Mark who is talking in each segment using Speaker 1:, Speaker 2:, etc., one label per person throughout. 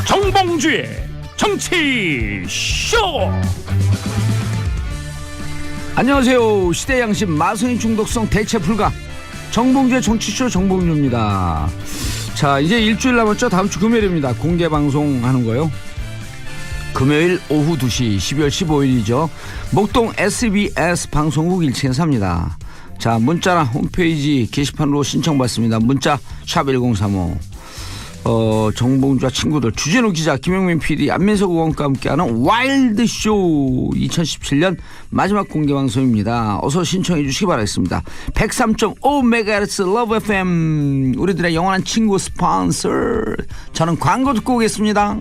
Speaker 1: 정봉주의 정치쇼.
Speaker 2: 안녕하세요. 시대양심 마성인 중독성 대체 불가 정봉주의 정치쇼 정봉주입니다. 자, 이제 일주일 남았죠. 다음 주 금요일입니다. 공개 방송하는 거요. 금요일 오후 2시 12월 15일이죠. 목동 SBS 방송국 1층에 삽니다. 자, 문자나 홈페이지 게시판으로 신청받습니다. 문자 샵 1035. 정봉주와 친구들, 주진우 기자, 김영민 PD, 안민석 의원과 함께하는 와일드쇼 2017년 마지막 공개방송입니다. 어서 신청해 주시기 바라겠습니다. 103.5MHz 러브 FM, 우리들의 영원한 친구 스폰서. 저는 광고 듣고 오겠습니다.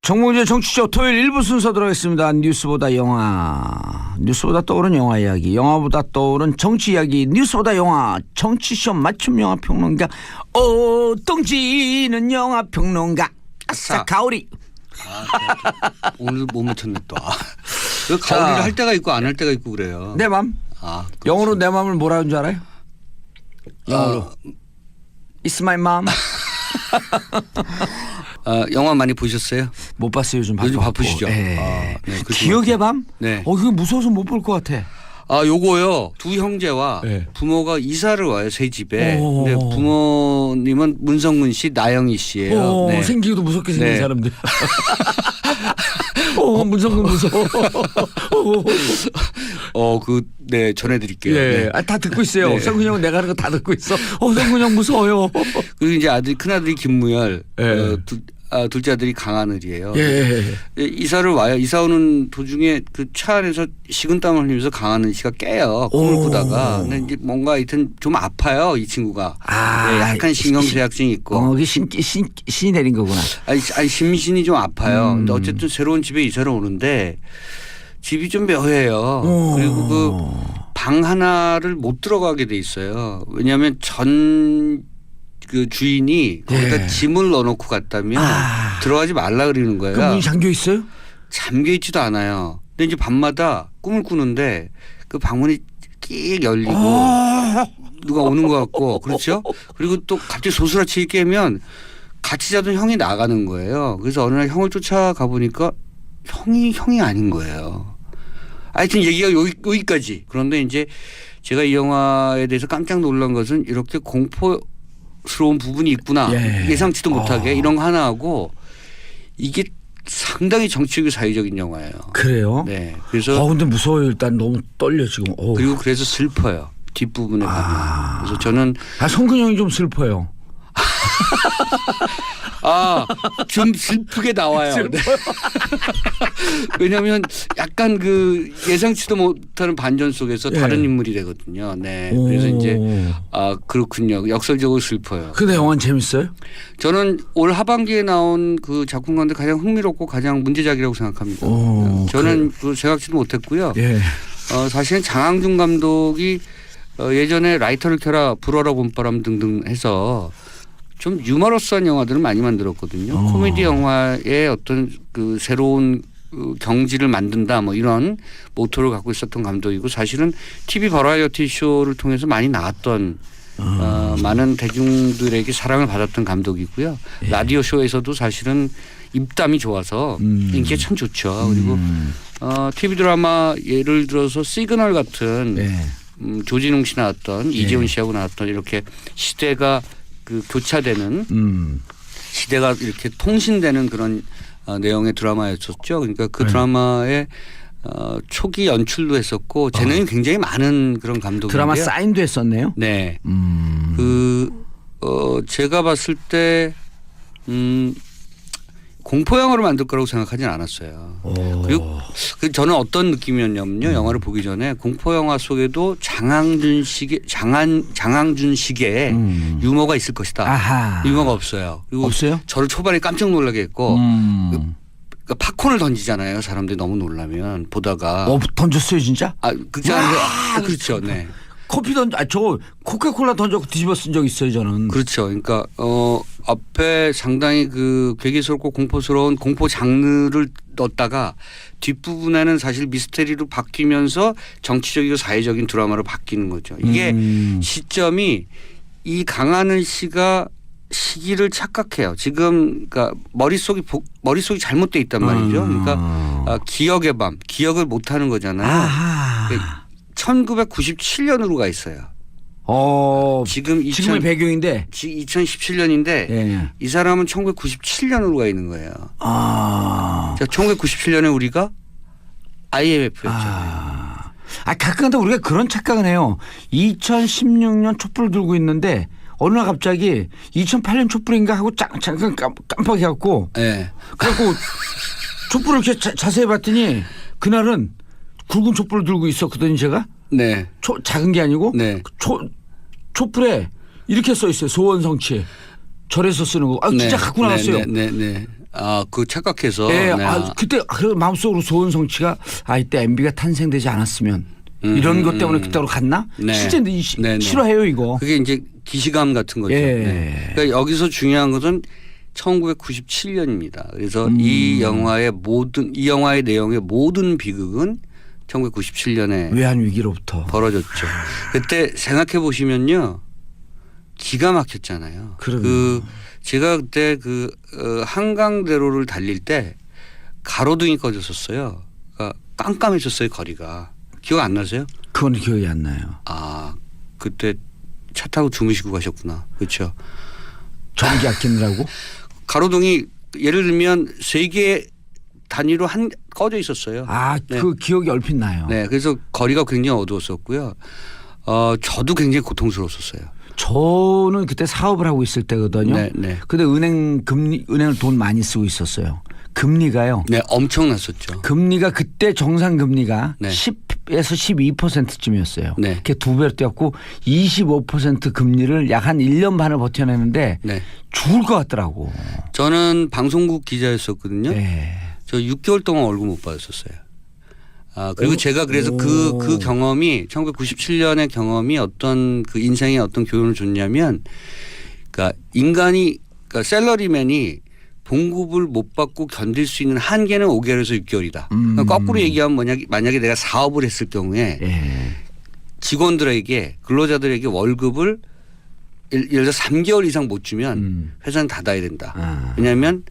Speaker 2: 정봉주의 정치쇼 토요일 1부 순서 들어가겠습니다. 뉴스보다 영화, 뉴스보다 떠오른 영화 이야기, 영화보다 떠오른 정치 이야기, 뉴스보다 영화, 정치쇼 맞춤 영화 평론가 똥지는 영화 평론가 아싸 가오리.
Speaker 3: 오늘 못 맞췄네 또. 그 가오리를 할 때가 있고 안 할 때가 있고 그래요.
Speaker 2: 내 맘. 영어로 내 맘을 뭐라 하는 줄 알아요? 영어로 It's my mom.
Speaker 3: 영화 많이 보셨어요?
Speaker 2: 못 봤어요. 요즘
Speaker 3: 바쁘시죠?
Speaker 2: 네.
Speaker 3: 네,
Speaker 2: 기억의 밤?
Speaker 3: 네.
Speaker 2: 그거 무서워서 못 볼 것 같아.
Speaker 3: 요거요. 두 형제와
Speaker 2: 네.
Speaker 3: 부모가 이사를 와요. 새 집에. 근데 부모님은 문성근 씨, 나영희 씨예요.
Speaker 2: 네. 생기기도 무섭게 생긴
Speaker 3: 네.
Speaker 2: 사람들. 문성근 무서워.
Speaker 3: 네, 전해드릴게요.
Speaker 2: 네.
Speaker 3: 네.
Speaker 2: 다 듣고 있어요.
Speaker 3: 네.
Speaker 2: 성근 형은 내가 하는 거 다 듣고 있어. 성근 형 무서워요.
Speaker 3: 그리고 이제 큰아들이 김무열,
Speaker 2: 네.
Speaker 3: 둘째 아들이 강하늘이에요.
Speaker 2: 예.
Speaker 3: 이사를 와요. 이사 오는 도중에 그 차 안에서 식은땀을 흘리면서 강하늘 씨가 깨요. 꿈을 꾸다가. 근데 이제 뭔가 하여튼 좀 아파요. 이 친구가. 네, 약간 신경쇠약증이 있고.
Speaker 2: 이게 신이 내린 거구나.
Speaker 3: 아니 심신이 좀 아파요. 근데 어쨌든 새로운 집에 이사를 오는데 집이 좀 묘해요. 그리고 그 방 하나를 못 들어가게 돼 있어요. 왜냐하면 그 주인이 거기다 짐을 넣어놓고 갔다면 들어가지 말라 그러는 거예요.
Speaker 2: 그 문이 잠겨 있어요?
Speaker 3: 잠겨 있지도 않아요. 근데 이제 밤마다 꿈을 꾸는데 그 방문이 끼익 열리고 누가 오는 것 같고, 그렇죠? 그리고 또 갑자기 소스라치 깨면 같이 자던 형이 나가는 거예요. 그래서 어느 날 형을 쫓아가 보니까 형이 아닌 거예요. 하여튼 얘기가 여기까지. 그런데 이제 제가 이 영화에 대해서 깜짝 놀란 것은 이렇게 공포스러운 부분이 있구나. 예상치도 못하게 이런 거 하나 하고, 이게 상당히 정치적이고 사회적인 영화예요.
Speaker 2: 그래요?
Speaker 3: 네. 그래서
Speaker 2: 근데 무서워요. 일단 너무 떨려 지금.
Speaker 3: 그리고 그래서 슬퍼요. 뒷부분에 가면. 그래서 저는
Speaker 2: 성근 형이 좀 슬퍼요.
Speaker 3: 좀 슬프게 나와요. 네. 왜냐하면 약간 그 예상치도 못하는 반전 속에서 다른 인물이 되거든요. 네. 그래서 이제 그렇군요. 역설적으로 슬퍼요.
Speaker 2: 근데 영화는 재밌어요?
Speaker 3: 저는 올 하반기에 나온 그 작품 가운데 가장 흥미롭고 가장 문제작이라고 생각합니다. 저는 그 생각지도 못했고요. 사실은 장항준 감독이 예전에 라이터를 켜라, 불어라 봄바람 등등 해서 좀 유머러스한 영화들을 많이 만들었거든요. 코미디 영화의 어떤 그 새로운 경지를 만든다 뭐 이런 모토를 갖고 있었던 감독이고, 사실은 TV 버라이어티 쇼를 통해서 많이 나왔던 많은 대중들에게 사랑을 받았던 감독이고요. 라디오 쇼에서도 사실은 입담이 좋아서 인기가 참 좋죠. 그리고 TV 드라마 예를 들어서 시그널 같은 조진웅 씨 나왔던 이재훈 씨하고 나왔던 이렇게 시대가 그 교차되는 시대가 이렇게 통신되는 그런 내용의 드라마였었죠. 그러니까 그 드라마의 초기 연출도 했었고 재능이 굉장히 많은 그런 감독인데요.
Speaker 2: 드라마 사인도 했었네요.
Speaker 3: 네. 제가 봤을 때 공포 영화로 만들 거라고 생각하지는 않았어요. 그리고 저는 어떤 느낌이었냐면요. 영화를 보기 전에 공포 영화 속에도 장항준식의 유머가 있을 것이다. 유머가 없어요. 그리고
Speaker 2: 없어요?
Speaker 3: 저를 초반에 깜짝 놀라게 했고 그러니까 팝콘을 던지잖아요. 사람들이 너무 놀라면 보다가.
Speaker 2: 던졌어요 진짜?
Speaker 3: 그렇지 않아요. 그렇죠. 네.
Speaker 2: 커피 저 코카콜라 던져 뒤집어 쓴 적 있어요 저는.
Speaker 3: 그렇죠. 그러니까 앞에 상당히 그 괴기스럽고 공포스러운 공포 장르를 넣었다가 뒷부분에는 사실 미스테리로 바뀌면서 정치적이고 사회적인 드라마로 바뀌는 거죠. 이게 시점이 이 강하늘 씨가 시기를 착각해요. 지금 그러니까 머릿속이 잘못돼 있단 말이죠. 그러니까 기억의 밤, 기억을 못 하는 거잖아요.
Speaker 2: 아하.
Speaker 3: 1997년으로 가 있어요. 지금의
Speaker 2: 배경인데
Speaker 3: 2017년인데
Speaker 2: 예.
Speaker 3: 이 사람은 1997년으로 가 있는 거예요. 1997년에 우리가 IMF였죠.
Speaker 2: 가끔가다 우리가 그런 착각을 해요. 2016년 촛불을 들고 있는데 어느 날 갑자기 2008년 촛불인가 하고 잠깐 깜빡해갖고
Speaker 3: 네.
Speaker 2: 그래갖고 촛불을 이렇게 자세히 봤더니 그날은 굵은 촛불을 들고 있었거든요 제가.
Speaker 3: 네.
Speaker 2: 작은 게 아니고
Speaker 3: 네.
Speaker 2: 촛불에 이렇게 써 있어요. 소원성취 절에서 쓰는 거. 진짜 갖고 나갔어요.
Speaker 3: 네. 그 착각해서.
Speaker 2: 네.
Speaker 3: 네.
Speaker 2: 그때 마음속으로 소원성취가 이때 MB가 탄생되지 않았으면 이런 것 때문에 그때로 갔나?
Speaker 3: 네.
Speaker 2: 실제 싫어해요 이거.
Speaker 3: 그게 이제 기시감 같은 거죠.
Speaker 2: 예.
Speaker 3: 네. 그러니까 여기서 중요한 것은 1997년입니다. 그래서 이 영화의 내용의 모든 비극은 1997년에
Speaker 2: 외환위기로부터
Speaker 3: 벌어졌죠. 그때 생각해 보시면요. 기가 막혔잖아요. 제가 그때 한강대로를 달릴 때 가로등이 꺼졌었어요. 그러니까 깜깜해졌어요 거리가. 기억 안 나세요?
Speaker 2: 그건 기억이 안 나요.
Speaker 3: 그때 차 타고 주무시고 가셨구나. 그렇죠.
Speaker 2: 전기 아끼느라고?
Speaker 3: 가로등이 예를 들면 3개 단위로 꺼져 있었어요. 네.
Speaker 2: 그 기억이 얼핏 나요.
Speaker 3: 네. 그래서 거리가 굉장히 어두웠었고요. 저도 굉장히 고통스러웠었어요.
Speaker 2: 저는 그때 사업을 하고 있을 때거든요.
Speaker 3: 네.
Speaker 2: 근데 은행을 돈 많이 쓰고 있었어요. 금리가요.
Speaker 3: 네, 엄청났었죠.
Speaker 2: 금리가 그때 정상 금리가
Speaker 3: 네.
Speaker 2: 10에서 12%쯤이었어요.
Speaker 3: 네.
Speaker 2: 그게 2배로 뛰었고 25% 금리를 약 한 1년 반을 버텨내는데
Speaker 3: 네.
Speaker 2: 죽을 것 같더라고.
Speaker 3: 저는 방송국 기자였었거든요.
Speaker 2: 네.
Speaker 3: 저 6개월 동안 월급 못 받았었어요. 그리고 제가 그래서 그 경험이 1997년의 경험이 어떤 그 인생에 어떤 교훈을 줬냐면 그러니까 그러니까 샐러리맨이 봉급을 못 받고 견딜 수 있는 한계는 5개월에서 6개월이다. 그러니까 거꾸로 얘기하면 만약에 내가 사업을 했을 경우에 직원들에게 근로자들에게 월급을 예를 들어 3개월 이상 못 주면 회사는 닫아야 된다. 왜냐하면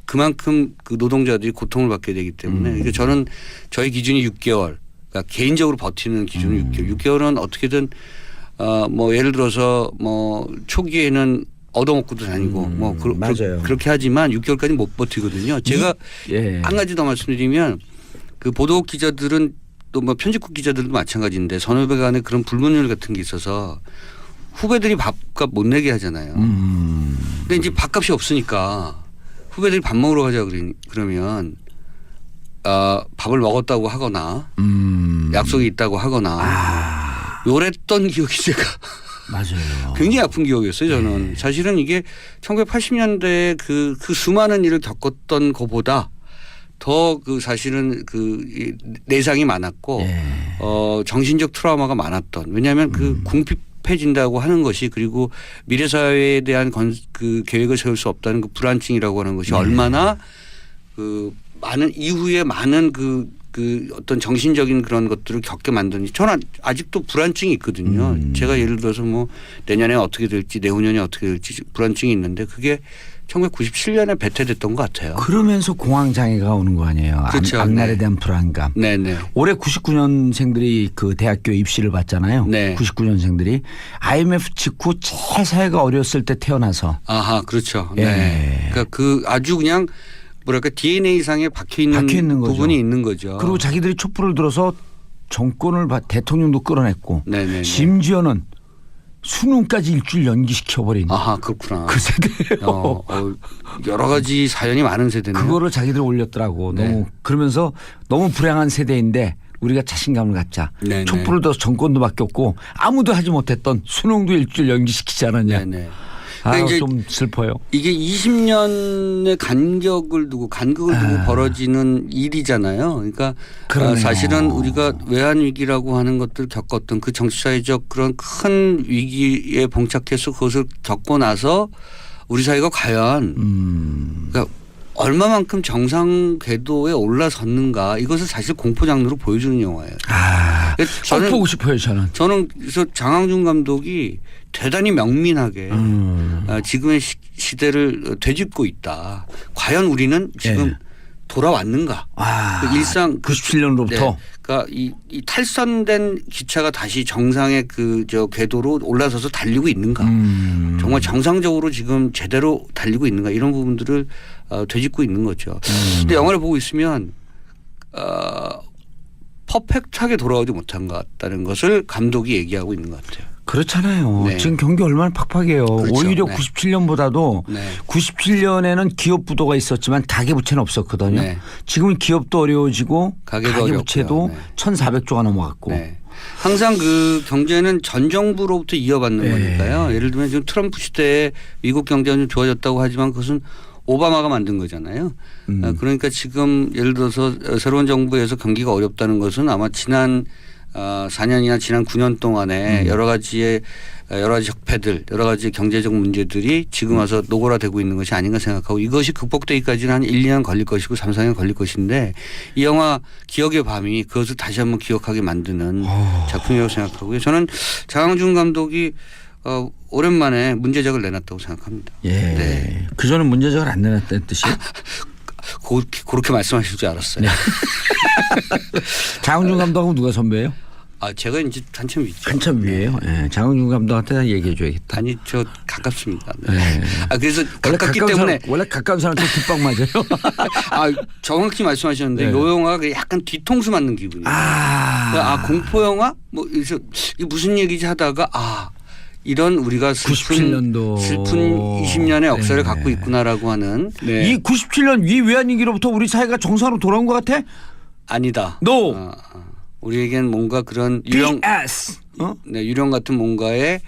Speaker 3: 그만큼 그 노동자들이 고통을 받게 되기 때문에 그러니까 저는 저희 기준이 6개월 그러니까 개인적으로 버티는 기준은 6개월. 6개월은 어떻게든 뭐 예를 들어서 뭐 초기에는 얻어먹고도 다니고
Speaker 2: 맞아요.
Speaker 3: 그렇게 하지만 6개월까지 못 버티거든요. 제가 한 가지 더 말씀드리면 그 보도국 기자들은 또 뭐 편집국 기자들도 마찬가지인데 선후배 간에 그런 불문율 같은 게 있어서 후배들이 밥값 못 내게 하잖아요. 근데 이제 밥값이 없으니까 후배들이 밥 먹으러 가자 그러면 밥을 먹었다고 하거나 약속이 있다고 하거나 요랬던 기억이 제가
Speaker 2: 맞아요.
Speaker 3: 굉장히 아픈 기억이었어요. 저는 사실은 이게 1980년대에 그 수많은 일을 겪었던 것보다 더 사실은 내상이 많았고 정신적 트라우마가 많았던 왜냐하면 궁핍해진다고 하는 것이 그리고 미래 사회에 대한 계획을 세울 수 없다는 그 불안증이라고 하는 것이 얼마나 많은 이후에 많은 어떤 정신적인 그런 것들을 겪게 만드는지 저는 아직도 불안증이 있거든요. 제가 예를 들어서 뭐 내년에 어떻게 될지 내후년에 어떻게 될지 불안증이 있는데 그게 1997년에 배태됐던 것 같아요.
Speaker 2: 그러면서 공황장애가 오는 거 아니에요.
Speaker 3: 그렇죠.
Speaker 2: 앞날에 대한 불안감.
Speaker 3: 네네.
Speaker 2: 올해 99년생들이 그 대학교 입시를 받잖아요.
Speaker 3: 네.
Speaker 2: 99년생들이 IMF 직후 제일 사회가 어려웠을 때 태어나서.
Speaker 3: 그렇죠. 네. 그러니까 아주 그냥 뭐랄까 DNA상에 박혀 있는 부분이 있는 거죠.
Speaker 2: 그리고 자기들이 촛불을 들어서 정권을 대통령도 끌어냈고
Speaker 3: 네네네.
Speaker 2: 심지어는 수능까지 일주일 연기시켜버린.
Speaker 3: 그렇구나.
Speaker 2: 그 세대예요.
Speaker 3: 여러 가지 사연이 많은 세대네요.
Speaker 2: 그거를 자기들 올렸더라고. 너무 그러면서 너무 불행한 세대인데 우리가 자신감을 갖자.
Speaker 3: 네네.
Speaker 2: 촛불을 들어서 정권도 바뀌었고 아무도 하지 못했던 수능도 일주일 연기시키지 않았냐.
Speaker 3: 네네. 이제
Speaker 2: 좀 슬퍼요.
Speaker 3: 이게 20년의 간격을 두고 벌어지는 일이잖아요. 그러니까 사실은 우리가 외환 위기라고 하는 것들을 겪었던 그 정치사회적 그런 큰 위기에 봉착해서 그것을 겪고 나서 우리 사회가 과연 그러니까 얼마만큼 정상 궤도에 올라섰는가 이것을 사실 공포 장르로 보여주는 영화예요.
Speaker 2: 저는 보고 싶어요.
Speaker 3: 저는 그래서 장항준 감독이 대단히 명민하게 지금의 시대를 되짚고 있다. 과연 우리는 지금 돌아왔는가? 그 일상
Speaker 2: 97년로부터.
Speaker 3: 네. 그러니까 이 탈선된 기차가 다시 정상의 궤도로 올라서서 달리고 있는가? 정말 정상적으로 지금 제대로 달리고 있는가? 이런 부분들을 되짚고 있는 거죠. 근데 영화를 보고 있으면 퍼펙트하게 돌아오지 못한 것 같다는 것을 감독이 얘기하고 있는 것 같아요.
Speaker 2: 그렇잖아요.
Speaker 3: 네.
Speaker 2: 지금 경기 얼마나 팍팍해요.
Speaker 3: 그렇죠.
Speaker 2: 오히려
Speaker 3: 네.
Speaker 2: 97년보다도 97년에는 기업 부도가 있었지만 가계부채는 없었거든요.
Speaker 3: 네.
Speaker 2: 지금은 기업도 어려워지고 가계부채도
Speaker 3: 네.
Speaker 2: 1,400조가 넘어갔고.
Speaker 3: 네. 항상 그 경제는 전 정부로부터 이어받는 거니까요. 예를 들면 지금 트럼프 시대에 미국 경제가 좀 좋아졌다고 하지만 그것은 오바마가 만든 거잖아요. 그러니까 지금 예를 들어서 새로운 정부에서 경기가 어렵다는 것은 아마 지난 4년이나 지난 9년 동안에 여러 가지 적폐들 여러 가지 경제적 문제들이 지금 와서 노골화되고 있는 것이 아닌가 생각하고 이것이 극복되기까지는 한 1, 2년 걸릴 것이고 3, 4년 걸릴 것인데 이 영화 기억의 밤이 그것을 다시 한번 기억하게 만드는 작품이라고 생각하고요. 저는 장항준 감독이 오랜만에 문제작을 내놨다고 생각합니다.
Speaker 2: 예.
Speaker 3: 네.
Speaker 2: 그전에 문제작을 안 내놨다는 뜻이에요?
Speaker 3: 그렇게 말씀하실 줄 알았어요.
Speaker 2: 네. 장항준 감독하고 누가 선배예요?
Speaker 3: 제가 이제 한참 위죠.
Speaker 2: 한참 위에요. 네. 장항준 감독한테 얘기해 줘야겠다.
Speaker 3: 아니 저 가깝습니다. 네.
Speaker 2: 네.
Speaker 3: 그래서 가깝기 때문에
Speaker 2: 원래 가까운 사람한테 뒷방 맞아요.
Speaker 3: 정확히 말씀하셨는데
Speaker 2: 네.
Speaker 3: 이 영화가 약간 뒤통수 맞는 기분이에요. 공포 영화 뭐 이게 무슨 얘기지 하다가 이런 우리가
Speaker 2: 97년도
Speaker 3: 슬픈 20년의 역사를 갖고 있구나라고 하는
Speaker 2: 이 97년 위 외환위기로부터 우리 사회가 정상으로 돌아온 것 같아?
Speaker 3: 아니다.
Speaker 2: No.
Speaker 3: 우리에겐 뭔가 그런
Speaker 2: BS.
Speaker 3: 유령 같은 뭔가의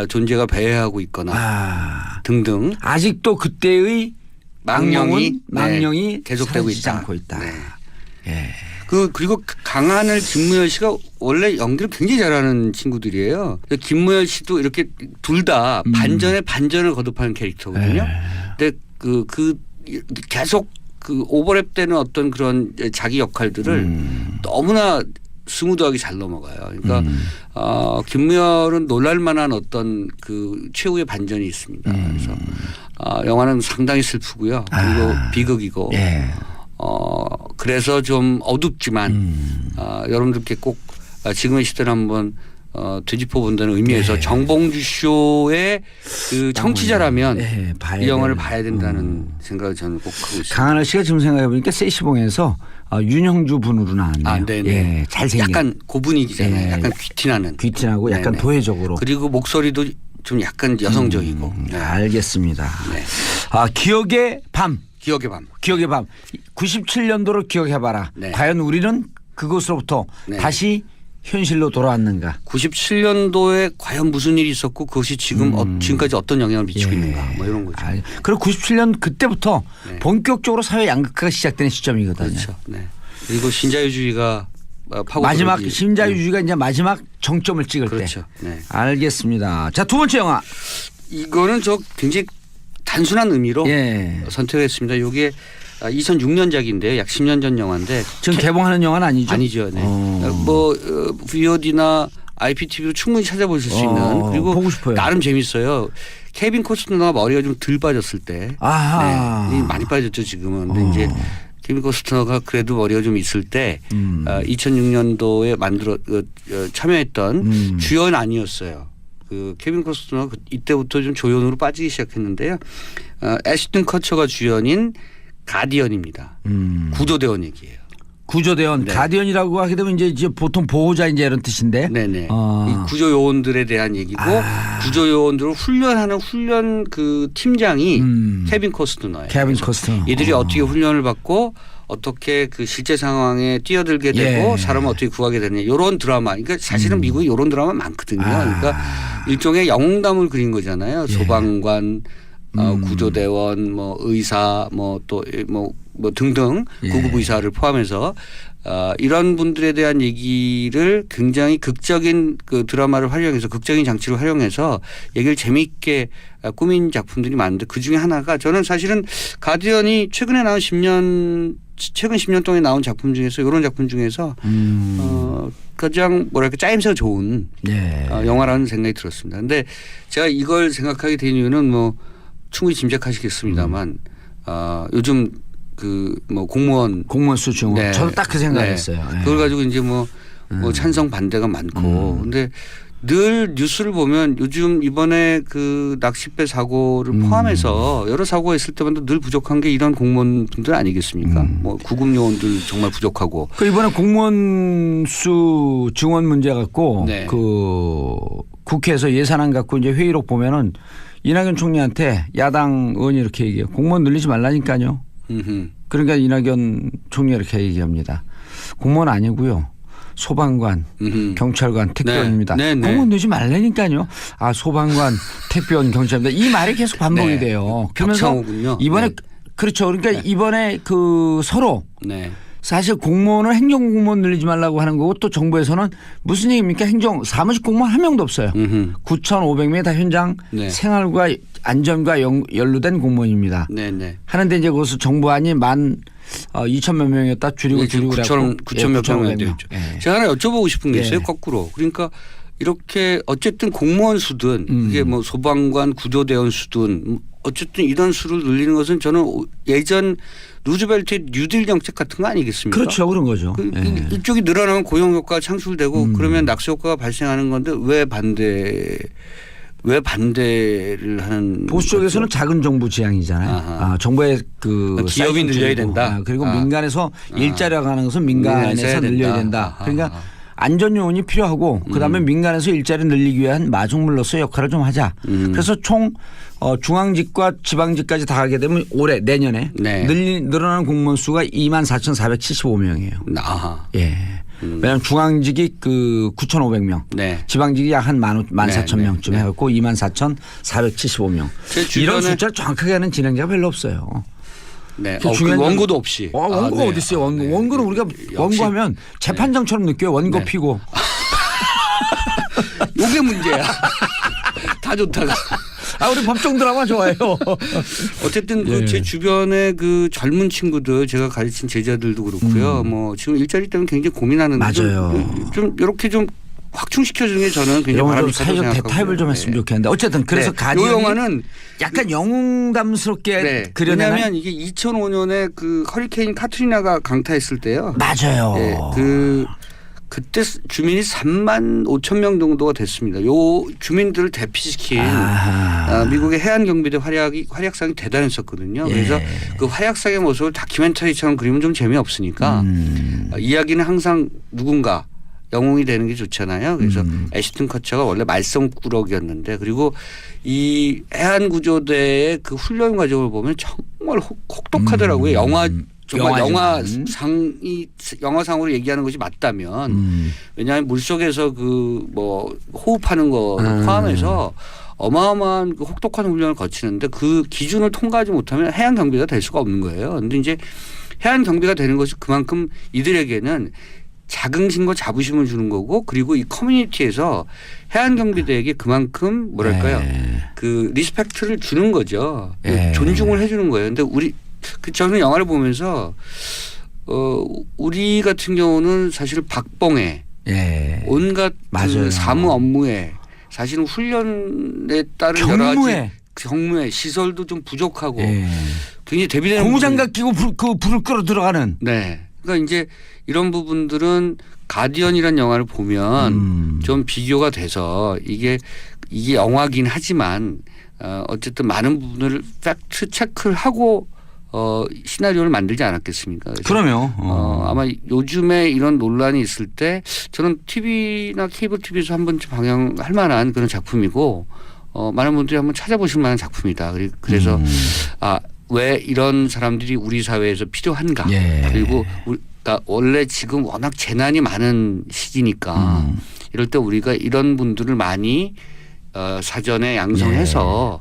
Speaker 3: 존재가 배회하고 있거나 등등.
Speaker 2: 아직도 그때의 망령이
Speaker 3: 계속되고
Speaker 2: 있지 않고 있다.
Speaker 3: 네.
Speaker 2: 예.
Speaker 3: 그리고 강하늘, 김무열 씨가 원래 연기를 굉장히 잘하는 친구들이에요. 김무열 씨도 이렇게 둘 다 반전에 반전을 거듭하는 캐릭터거든요. 근데 계속 오버랩되는 어떤 그런 자기 역할들을 너무나 스무드하게 잘 넘어가요. 그러니까 김무열은 놀랄만한 어떤 최후의 반전이 있습니다. 그래서 영화는 상당히 슬프고요. 그리고 비극이고. 그래서 좀 어둡지만 여러분들께 꼭 지금의 시대를 한번 되짚어 본다는 의미에서 정봉주 쇼의 청취자라면 이 영화를 봐야 된다는 생각을 저는 꼭 하고 있습니다.
Speaker 2: 강하늘 씨가 지금 생각해 보니까 세시봉에서 윤형주 분으로 나왔네요.
Speaker 3: 네네.
Speaker 2: 잘생긴.
Speaker 3: 약간 고분위기잖아요. 약간 귀티나는.
Speaker 2: 귀티나고 약간
Speaker 3: 네네.
Speaker 2: 도회적으로.
Speaker 3: 그리고 목소리도 좀 약간 여성적이고.
Speaker 2: 알겠습니다.
Speaker 3: 네.
Speaker 2: 기억의 밤.
Speaker 3: 기억의 밤.
Speaker 2: 97년도를 기억해봐라.
Speaker 3: 네.
Speaker 2: 과연 우리는 그것으로부터 다시 현실로 돌아왔는가.
Speaker 3: 97년도에 과연 무슨 일이 있었고 그것이 지금까지 어떤 영향을 미치고 있는가 뭐 이런 거죠.
Speaker 2: 그리고 97년 그때부터 본격적으로 사회 양극화가 시작되는 시점이거든요.
Speaker 3: 그렇죠. 네. 그리고 신자유주의가
Speaker 2: 마지막 신자유주의가 이제 마지막 정점을 찍을
Speaker 3: 그렇죠.
Speaker 2: 때.
Speaker 3: 네.
Speaker 2: 알겠습니다. 자, 두 번째 영화.
Speaker 3: 이거는 저 굉장히 단순한 의미로 선택했습니다. 이게 2006년작인데요. 약 10년 전 영화인데
Speaker 2: 지금 개봉하는 영화는 아니죠?
Speaker 3: 아니죠. 네. VOD나 IPTV로 충분히 찾아보실 수 있는 그리고
Speaker 2: 보고 싶어요.
Speaker 3: 나름 재밌어요. 케빈 코스트너가 머리가 좀 덜 빠졌을 때 많이 빠졌죠 지금은. 근데 이제 케빈 코스트너가 그래도 머리가 좀 있을 때 2006년도에 참여했던 주연 아니었어요. 케빈 코스트너가 이때부터 좀 조연으로 빠지기 시작했는데요. 애쉬튼 커처가 주연인 가디언입니다. 구조대원 얘기예요.
Speaker 2: 구조대원.
Speaker 3: 네.
Speaker 2: 가디언이라고 하게 되면 이제 보통 보호자 이런 뜻인데.
Speaker 3: 네네. 이 구조요원들에 대한 얘기고 구조요원들을 훈련하는 훈련 팀장이 케빈 코스트너예요.
Speaker 2: 케빈 코스트너.
Speaker 3: 이들이 어떻게 훈련을 받고 어떻게 그 실제 상황에 뛰어들게 되고
Speaker 2: 예.
Speaker 3: 사람을 어떻게 구하게 되느냐 이런 드라마. 그러니까 사실은 미국에 이런 드라마 많거든요. 그러니까 일종의 영웅담을 그린 거잖아요.
Speaker 2: 예.
Speaker 3: 소방관, 구조대원, 뭐 의사, 뭐 또 뭐 등등
Speaker 2: 예.
Speaker 3: 구급 의사를 포함해서 이런 분들에 대한 얘기를 굉장히 극적인 그 드라마를 활용해서 극적인 장치를 활용해서 얘기를 재미있게 꾸민 작품들이 많은데 그중에 하나가 저는 사실은 가디언이 최근에 나온 최근 10년 동안에 나온 작품 중에서 이런 작품 중에서 가장 뭐랄까 짜임새가 좋은
Speaker 2: 예.
Speaker 3: 영화라는 생각이 들었습니다. 근데 제가 이걸 생각하게 된 이유는 뭐 충분히 짐작하시겠습니다만 요즘 그 뭐 공무원
Speaker 2: 수증
Speaker 3: 네.
Speaker 2: 저도 딱 그 생각했어요.
Speaker 3: 네.
Speaker 2: 예.
Speaker 3: 그걸 가지고 이제 뭐 찬성 반대가 많고 근데 늘 뉴스를 보면 요즘 이번에 그 낚싯배 사고를 포함해서 여러 사고가 있을 때마다 늘 부족한 게 이런 공무원분들 아니겠습니까? 뭐 구급 요원들 정말 부족하고.
Speaker 2: 그 이번에 공무원 수 증원 문제 갖고
Speaker 3: 네.
Speaker 2: 그 국회에서 예산안 갖고 이제 회의록 보면은 이낙연 총리한테 야당 의원이 이렇게 얘기해요. 공무원 늘리지 말라니까요. 그러니까 이낙연 총리가 이렇게 얘기합니다. 공무원 아니고요. 소방관, 경찰관, 택배원입니다.
Speaker 3: 네. 네.
Speaker 2: 공무원 늘리지 말라니까요. 아 소방관, 택배원, 경찰입니다. 이 말이 계속 반복이
Speaker 3: 네.
Speaker 2: 돼요. 그러면서
Speaker 3: 겹쳐오군요.
Speaker 2: 이번에
Speaker 3: 네.
Speaker 2: 그렇죠. 그러니까
Speaker 3: 네.
Speaker 2: 이번에 그 서로
Speaker 3: 네.
Speaker 2: 사실 공무원을 행정공무원 늘리지 말라고 하는 거고 또 정부에서는 무슨 얘기입니까? 사무직 공무원 한 명도 없어요. 9,500명이 다 현장
Speaker 3: 네.
Speaker 2: 생활과 안전과 연루된 공무원입니다.
Speaker 3: 네네.
Speaker 2: 하는데 이제 그것을 정부안이 2,000몇 명이었다 줄이고
Speaker 3: 9천 몇 명이 되어 있죠.
Speaker 2: 예.
Speaker 3: 제가 하나 여쭤보고 싶은 게 있어요.
Speaker 2: 예.
Speaker 3: 거꾸로. 그러니까 이렇게 어쨌든 공무원 수든 그게 뭐 소방관 구조대원 수든 어쨌든 이런 수를 늘리는 것은 저는 예전 루즈벨트의 뉴딜 정책 같은 거 아니겠습니까?
Speaker 2: 그렇죠. 그런 거죠. 예.
Speaker 3: 이쪽이 늘어나면 고용 효과가 창출되고 그러면 낙수 효과가 발생하는 건데 왜 반대를 하는
Speaker 2: 보수 쪽에서는 작은 정부 지향이잖아요. 정부의 그
Speaker 3: 기업이 늘려야 된다.
Speaker 2: 그리고 민간에서 일자리가 하는 것은 민간에서 늘려야 된다. 그러니까 안전 요원이 필요하고 그다음에 민간에서 일자리 늘리기 위한 마중물로서 역할을 좀 하자. 그래서 총 중앙직과 지방직까지 다 하게 되면 올해 내년에
Speaker 3: 네.
Speaker 2: 늘어나는 공무원 수가 24,475명이에요.
Speaker 3: 아하.
Speaker 2: 예. 왜냐하면 중앙직이 그 9,500명,
Speaker 3: 네.
Speaker 2: 지방직이 약 한 14,000명쯤
Speaker 3: 네.
Speaker 2: 해갖고 24,475명. 이런 숫자를 정확하게 하는 진행자가 별로 없어요.
Speaker 3: 네.
Speaker 2: 그
Speaker 3: 원고도 없이.
Speaker 2: 원고가
Speaker 3: 네.
Speaker 2: 어디 있어요? 원고는 우리가
Speaker 3: 역시.
Speaker 2: 원고하면 재판장처럼 느껴요. 원고
Speaker 3: 네.
Speaker 2: 피고.
Speaker 3: 이게 문제야. 다 좋다가.
Speaker 2: 우리 법정 드라마 좋아해요.
Speaker 3: 어쨌든
Speaker 2: 예.
Speaker 3: 제 주변에 그 젊은 친구들 제가 가르친 제자들도 그렇고요. 뭐 지금 일자리 때문에 굉장히 고민하는데
Speaker 2: 맞아요.
Speaker 3: 좀 이렇게 좀 확충시켜주는 게 저는 굉장히
Speaker 2: 영화 좀
Speaker 3: 바람직하다고
Speaker 2: 사회적
Speaker 3: 생각하고.
Speaker 2: 대타협을 좀 했으면 좋겠는데 어쨌든 그래서
Speaker 3: 이
Speaker 2: 가디언이
Speaker 3: 영화는
Speaker 2: 약간 영웅담스럽게 그려내는.
Speaker 3: 왜냐하면 이게 2005년에 그 허리케인 카트리나가 강타했을 때요.
Speaker 2: 맞아요.
Speaker 3: 네, 그때 주민이 3만 5천 명 정도가 됐습니다. 요 주민들을 대피시킨 미국의 해안 경비대 활약상이 대단했었거든요. 그래서
Speaker 2: 예.
Speaker 3: 그 활약상의 모습을 다큐멘터리처럼 그리면 좀 재미없으니까 이야기는 항상 누군가 영웅이 되는 게 좋잖아요. 그래서 애시튼 커처가 원래 말썽꾸러기였는데 그리고 이 해안구조대의 그 훈련 과정을 보면 정말 혹독하더라고요. 정말 영화상으로 얘기하는 것이 맞다면 왜냐하면 물속에서 그 뭐 호흡하는 거 포함해서 어마어마한 그 혹독한 훈련을 거치는데 그 기준을 통과하지 못하면 해양 경비가 될 수가 없는 거예요. 그런데 이제 해양 경비가 되는 것이 그만큼 이들에게는 자긍심과 자부심을 주는 거고 그리고 이 커뮤니티에서 해안 경비대에게 그만큼 뭐랄까요 그 리스펙트를 주는 거죠. 존중을 해주는 거예요. 그런데 저는 영화를 보면서 우리 같은 경우는 사실 박봉에 온갖 그 사무 업무에 사실은 훈련에 따른 여러 가지 경무에 시설도 좀 부족하고 굉장히 대비되는
Speaker 2: 고무장갑 끼고 불을 끌어 들어가는.
Speaker 3: 네. 그러니까 이제 이런 부분들은 가디언이라는 영화를 보면 좀 비교가 돼서 이게 영화긴 하지만 어쨌든 많은 부분을 팩트 체크를 하고 시나리오를 만들지 않았겠습니까?
Speaker 2: 그럼요.
Speaker 3: 아마 요즘에 이런 논란이 있을 때 저는 TV나 케이블 TV에서 한 번쯤 방영할 만한 그런 작품이고 많은 분들이 한번 찾아보실 만한 작품이다. 그래서 왜 이런 사람들이 우리 사회에서 필요한가. 그리고 그러니까 원래 지금 워낙 재난이 많은 시기니까 이럴 때 우리가 이런 분들을 많이 사전에 양성해서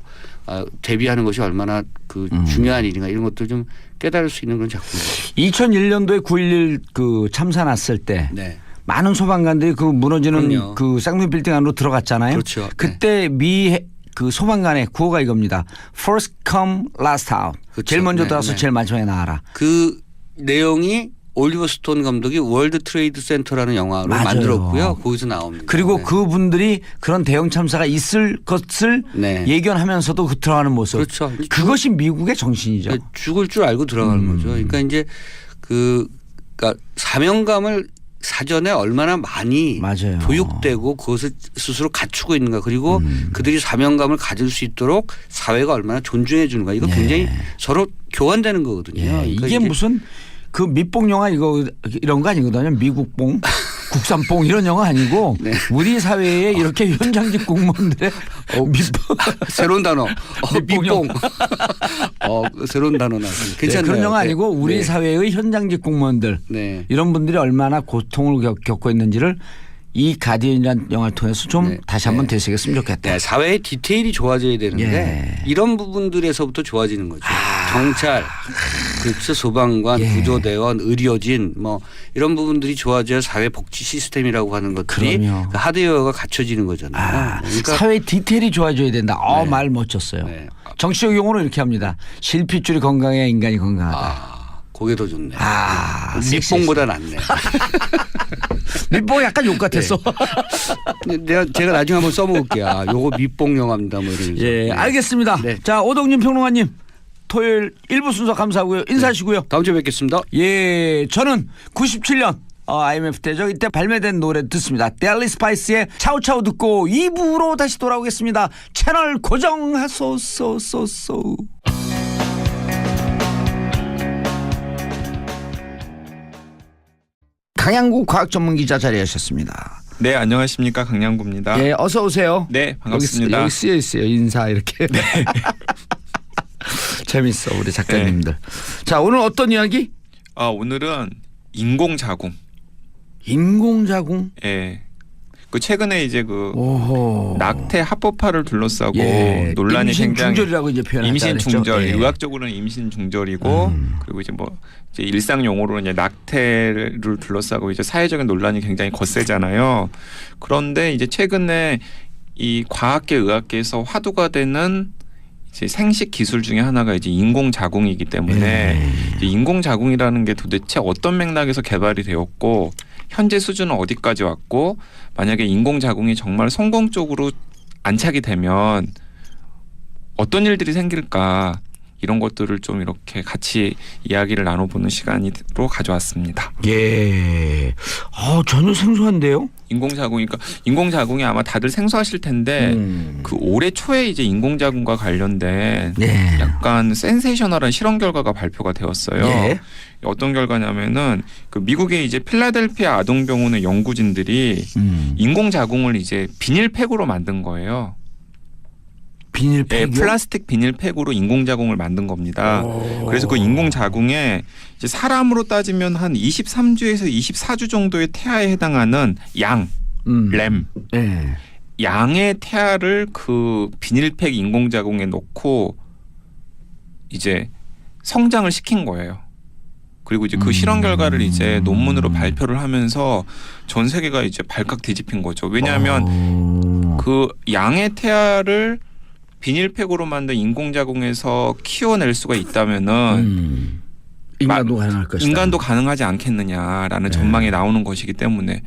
Speaker 3: 대비하는 것이 얼마나 그 중요한 일인가 이런 것들 좀 깨달을 수 있는 그런 작품입니다.
Speaker 2: 2001년도에 9.11 그 참사 났을 때
Speaker 3: 네.
Speaker 2: 많은 소방관들이 그 무너지는
Speaker 3: 그럼요.
Speaker 2: 그 쌍둥이 빌딩 안으로 들어갔잖아요.
Speaker 3: 그렇죠.
Speaker 2: 그때 미 그 소방관의 구호가 이겁니다. First come, last out.
Speaker 3: 그렇죠.
Speaker 2: 제일 먼저
Speaker 3: 네,
Speaker 2: 들어와서
Speaker 3: 네.
Speaker 2: 제일 마지막에 나와라.
Speaker 3: 그 내용이 올리버 스톤 감독이 월드 트레이드 센터라는 영화를
Speaker 2: 맞아요.
Speaker 3: 만들었고요. 거기서 나옵니다.
Speaker 2: 그리고
Speaker 3: 네.
Speaker 2: 그분들이 그런 대형 참사가 있을 것을
Speaker 3: 네.
Speaker 2: 예견하면서도 그 들어가는 모습.
Speaker 3: 그렇죠.
Speaker 2: 그것이 미국의 정신이죠.
Speaker 3: 그러니까 죽을 줄 알고 들어가는 거죠. 그러니까 이제 그러니까 사명감을 사전에 얼마나 많이
Speaker 2: 맞아요.
Speaker 3: 교육되고 그것을 스스로 갖추고 있는가 그리고 그들이 사명감을 가질 수 있도록 사회가 얼마나 존중해 주는가 이거 굉장히 서로 교환되는 거거든요.
Speaker 2: 예,
Speaker 3: 그러니까
Speaker 2: 이게 무슨 그 밑봉 영화 이거 이런 거 아니거든요. 미국봉, 국산봉 이런 영화 아니고
Speaker 3: 네.
Speaker 2: 우리 사회에 이렇게 현장직 공무원들의 밑봉
Speaker 3: 새로운 단어
Speaker 2: 밑봉.
Speaker 3: 밑봉 새로운 단어 나왔습니다.
Speaker 2: 네,
Speaker 3: 괜찮네요.
Speaker 2: 그런 영화 아니고 우리
Speaker 3: 네.
Speaker 2: 사회의 현장직 공무원들
Speaker 3: 네.
Speaker 2: 이런 분들이 얼마나 고통을 겪고 있는지를 이 가디언이라는 영화를 통해서 좀
Speaker 3: 네.
Speaker 2: 다시 한번
Speaker 3: 네.
Speaker 2: 되새겼으면 좋겠다.
Speaker 3: 네, 사회의 디테일이 좋아져야 되는데 이런 부분들에서부터 좋아지는 거죠. 경찰, 그렇죠. 소방관, 구조대원, 의료진 뭐 이런 부분들이 좋아져야 사회 복지 시스템이라고 하는 것들이
Speaker 2: 그럼요.
Speaker 3: 그 하드웨어가 갖춰지는 거잖아요. 그러니까
Speaker 2: 사회 디테일이 좋아져야 된다. 말 멋졌어요.
Speaker 3: 네.
Speaker 2: 정치적 용어로 이렇게 합니다. 실핏줄이 건강해야 인간이 건강하다.
Speaker 3: 그게 더 좋네.
Speaker 2: 섹시했어.
Speaker 3: 밑봉보다 낫네.
Speaker 2: 밑봉 약간 욕 같았어.
Speaker 3: 제가 나중에 한번 써먹을게요. 요거 밑봉 영화입니다. 뭐 이러면서.
Speaker 2: 예,
Speaker 3: 네.
Speaker 2: 알겠습니다.
Speaker 3: 네.
Speaker 2: 자, 오동진 평론가님 토요일 1부 순서 감사하고요. 인사하시고요.
Speaker 3: 다음 주에 뵙겠습니다.
Speaker 2: 예, 저는 97년 IMF 때죠. 이때 발매된 노래 듣습니다. 델리 스파이스의 차우차우 듣고 2부로 다시 돌아오겠습니다. 채널 고정하소서. 강양구 과학전문기자 자리하셨습니다.
Speaker 4: 네, 안녕하십니까, 강양구입니다.
Speaker 2: 예, 어서 오세요.
Speaker 4: 네, 반갑습니다.
Speaker 2: 여기 쓰여 있어요. 인사 이렇게. 재밌어 우리 작가님들. 자, 오늘 어떤 이야기?
Speaker 4: 오늘은 인공자궁.
Speaker 2: 인공자궁.
Speaker 4: 예. 그 최근에 이제 그
Speaker 2: 오호.
Speaker 4: 낙태 합법화를 둘러싸고
Speaker 2: 예.
Speaker 4: 논란이
Speaker 2: 임신
Speaker 4: 굉장히
Speaker 2: 중절이라고 이제 표현하죠.
Speaker 4: 임신 중절,
Speaker 2: 예.
Speaker 4: 의학적으로는 임신 중절이고 그리고 이제 뭐 이제 일상 용어로는 이제 낙태를 둘러싸고 이제 사회적인 논란이 굉장히 거세잖아요. 그런데 이제 최근에 이 과학계, 의학계에서 화두가 되는 이제 생식 기술 중에 하나가 이제 인공자궁이기 때문에 이제 인공자궁이라는 게 도대체 어떤 맥락에서 개발이 되었고 현재 수준은 어디까지 왔고 만약에 인공자궁이 정말 성공적으로 안착이 되면 어떤 일들이 생길까 이런 것들을 좀 이렇게 같이 이야기를 나눠보는 시간으로 가져왔습니다.
Speaker 2: 예. 전혀 생소한데요.
Speaker 4: 인공자궁이 아마 다들 생소하실 텐데 그 올해 초에 이제 인공자궁과 관련된
Speaker 2: 네.
Speaker 4: 약간 센세이셔널한 실험 결과가 발표가 되었어요.
Speaker 2: 예.
Speaker 4: 어떤 결과냐면은 그 미국의 이제 필라델피아 아동병원의 연구진들이 인공자궁을 이제 비닐팩으로 만든 거예요.
Speaker 2: 비닐팩.
Speaker 4: 네, 플라스틱 비닐팩으로 인공자궁을 만든 겁니다. 그래서 그 인공자궁에 이제 사람으로 따지면 한 23주에서 24주 정도의 태아에 해당하는 램.
Speaker 2: 예.
Speaker 4: 양의 태아를 그 비닐팩 인공자궁에 넣고 이제 성장을 시킨 거예요. 그리고 이제 그 실험 결과를 이제 논문으로 발표를 하면서 전 세계가 이제 발칵 뒤집힌 거죠. 왜냐하면 그 양의 태아를 비닐팩으로 만든 인공자궁에서 키워낼 수가 있다면은
Speaker 2: 인간도 가능할 것이다.
Speaker 4: 인간도 가능하지 않겠느냐라는 전망이 나오는 것이기 때문에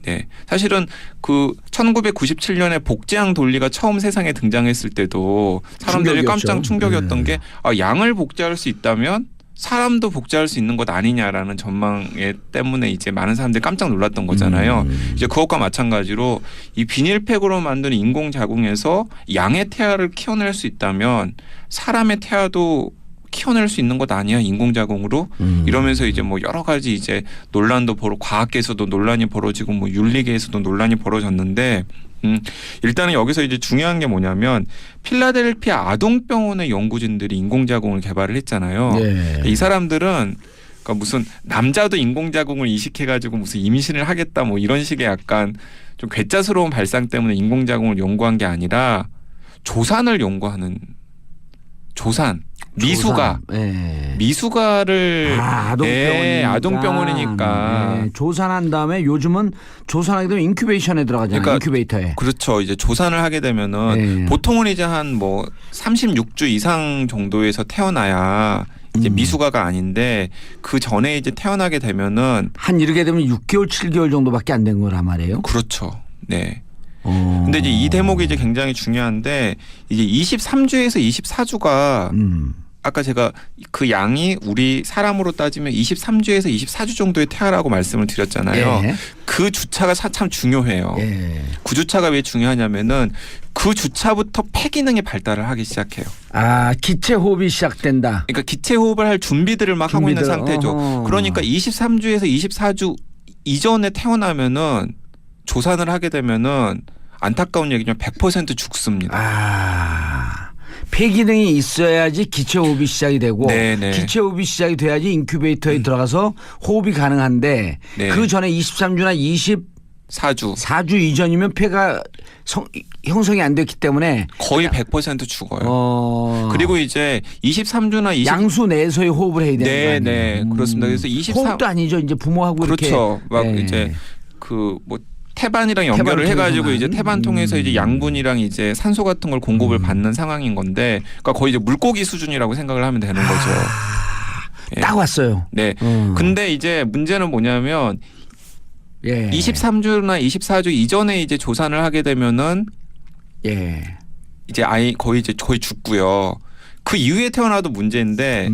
Speaker 4: 네. 사실은 그 1997년에 복제양 돌리가 처음 세상에 등장했을 때도 사람들이 깜짝 충격이었던 게 양을 복제할 수 있다면 사람도 복제할 수 있는 것 아니냐라는 전망 때문에 이제 많은 사람들이 깜짝 놀랐던 거잖아요. 이제 그것과 마찬가지로 이 비닐팩으로 만든 인공자궁에서 양의 태아를 키워낼 수 있다면 사람의 태아도 키워낼 수 있는 것 아니야 인공자궁으로 이러면서 이제 뭐 여러 가지 이제 논란도 과학계에서도 논란이 벌어지고 뭐 윤리계에서도 논란이 벌어졌는데 일단은 여기서 이제 중요한 게 뭐냐면 필라델피아 아동병원의 연구진들이 인공자궁을 개발을 했잖아요.
Speaker 2: 네.
Speaker 4: 이 사람들은 그러니까 무슨 남자도 인공자궁을 이식해가지고 무슨 임신을 하겠다 뭐 이런 식의 약간 좀 괴짜스러운 발상 때문에 인공자궁을 연구한 게 아니라 조산을 연구하는 조산. 미수가.
Speaker 2: 네.
Speaker 4: 미수가를 아동병원이니까.
Speaker 2: 네. 조산한 다음에 요즘은 조산하게 되면 인큐베이션에 들어가잖아요.
Speaker 4: 그러니까
Speaker 2: 인큐베이터에.
Speaker 4: 그렇죠. 이제 조산을 하게 되면은 보통은 이제 한 뭐 36주 이상 정도에서 태어나야 이제 미수가가 아닌데 그 전에 이제 태어나게 되면은
Speaker 2: 한 이렇게 되면 6개월, 7개월 정도밖에 안 된 거란 말이에요.
Speaker 4: 그렇죠. 네. 근데 이제 이 대목이 이제 굉장히 중요한데 이제 23주에서 24주가 아까 제가 그 양이 우리 사람으로 따지면 23주에서 24주 정도의 태아라고 말씀을 드렸잖아요.
Speaker 2: 예.
Speaker 4: 그 주차가 참 중요해요.
Speaker 2: 예.
Speaker 4: 그 주차가 왜 중요하냐면은 그 주차부터 폐기능이 발달을 하기 시작해요.
Speaker 2: 아, 기체 호흡이 시작된다.
Speaker 4: 그러니까 기체 호흡을 할 준비들을 막 하고 있는 상태죠.
Speaker 2: 어허.
Speaker 4: 그러니까 23주에서 24주 이전에 태어나면은 조산을 하게 되면은 안타까운 얘기지만 100% 죽습니다.
Speaker 2: 아, 폐기능이 있어야지 기체 호흡이 시작이 되고
Speaker 4: 네네.
Speaker 2: 기체 호흡이 시작이 돼야지 인큐베이터에 들어가서 호흡이 가능한데
Speaker 4: 네.
Speaker 2: 그 전에 23주나
Speaker 4: 4주
Speaker 2: 4주 이전이면 폐가 형성이 안 됐기 때문에
Speaker 4: 거의 100% 죽어요. 그리고 이제 23주나
Speaker 2: 양수 내에서의 호흡을 해야 되는 거 아니에요?
Speaker 4: 네, 그렇습니다. 그래서 23
Speaker 2: 호흡도 아니죠. 이제 부모하고
Speaker 4: 그렇죠.
Speaker 2: 이렇게
Speaker 4: 막
Speaker 2: 네.
Speaker 4: 이제 그 뭐 태반이랑 연결을
Speaker 2: 태반
Speaker 4: 해가지고
Speaker 2: 통해서만.
Speaker 4: 이제 태반 통해서 이제 양분이랑 이제 산소 같은 걸 공급을 받는 상황인 건데, 그러니까 거의 이제 물고기 수준이라고 생각을 하면 되는 거죠. 예.
Speaker 2: 딱 왔어요.
Speaker 4: 네. 근데 이제 문제는 뭐냐면
Speaker 2: 예.
Speaker 4: 23주나 24주 이전에 이제 조산을 하게 되면은
Speaker 2: 예.
Speaker 4: 이제 아이 거의 죽고요. 그 이후에 태어나도 문제인데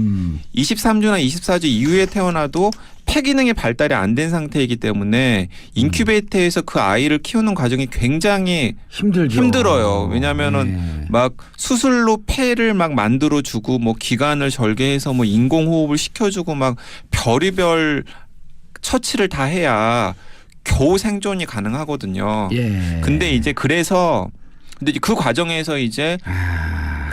Speaker 4: 23주나 24주 이후에 태어나도 폐기능이 발달이 안 된 상태이기 때문에 인큐베이터에서 그 아이를 키우는 과정이 굉장히 힘들어요. 왜냐하면은 막 수술로 폐를 막 만들어주고 뭐 기관을 절개해서 뭐 인공호흡을 시켜주고 막 별의별 처치를 다 해야 겨우 생존이 가능하거든요.
Speaker 2: 예.
Speaker 4: 근데 이제 그래서 근데 그 과정에서 이제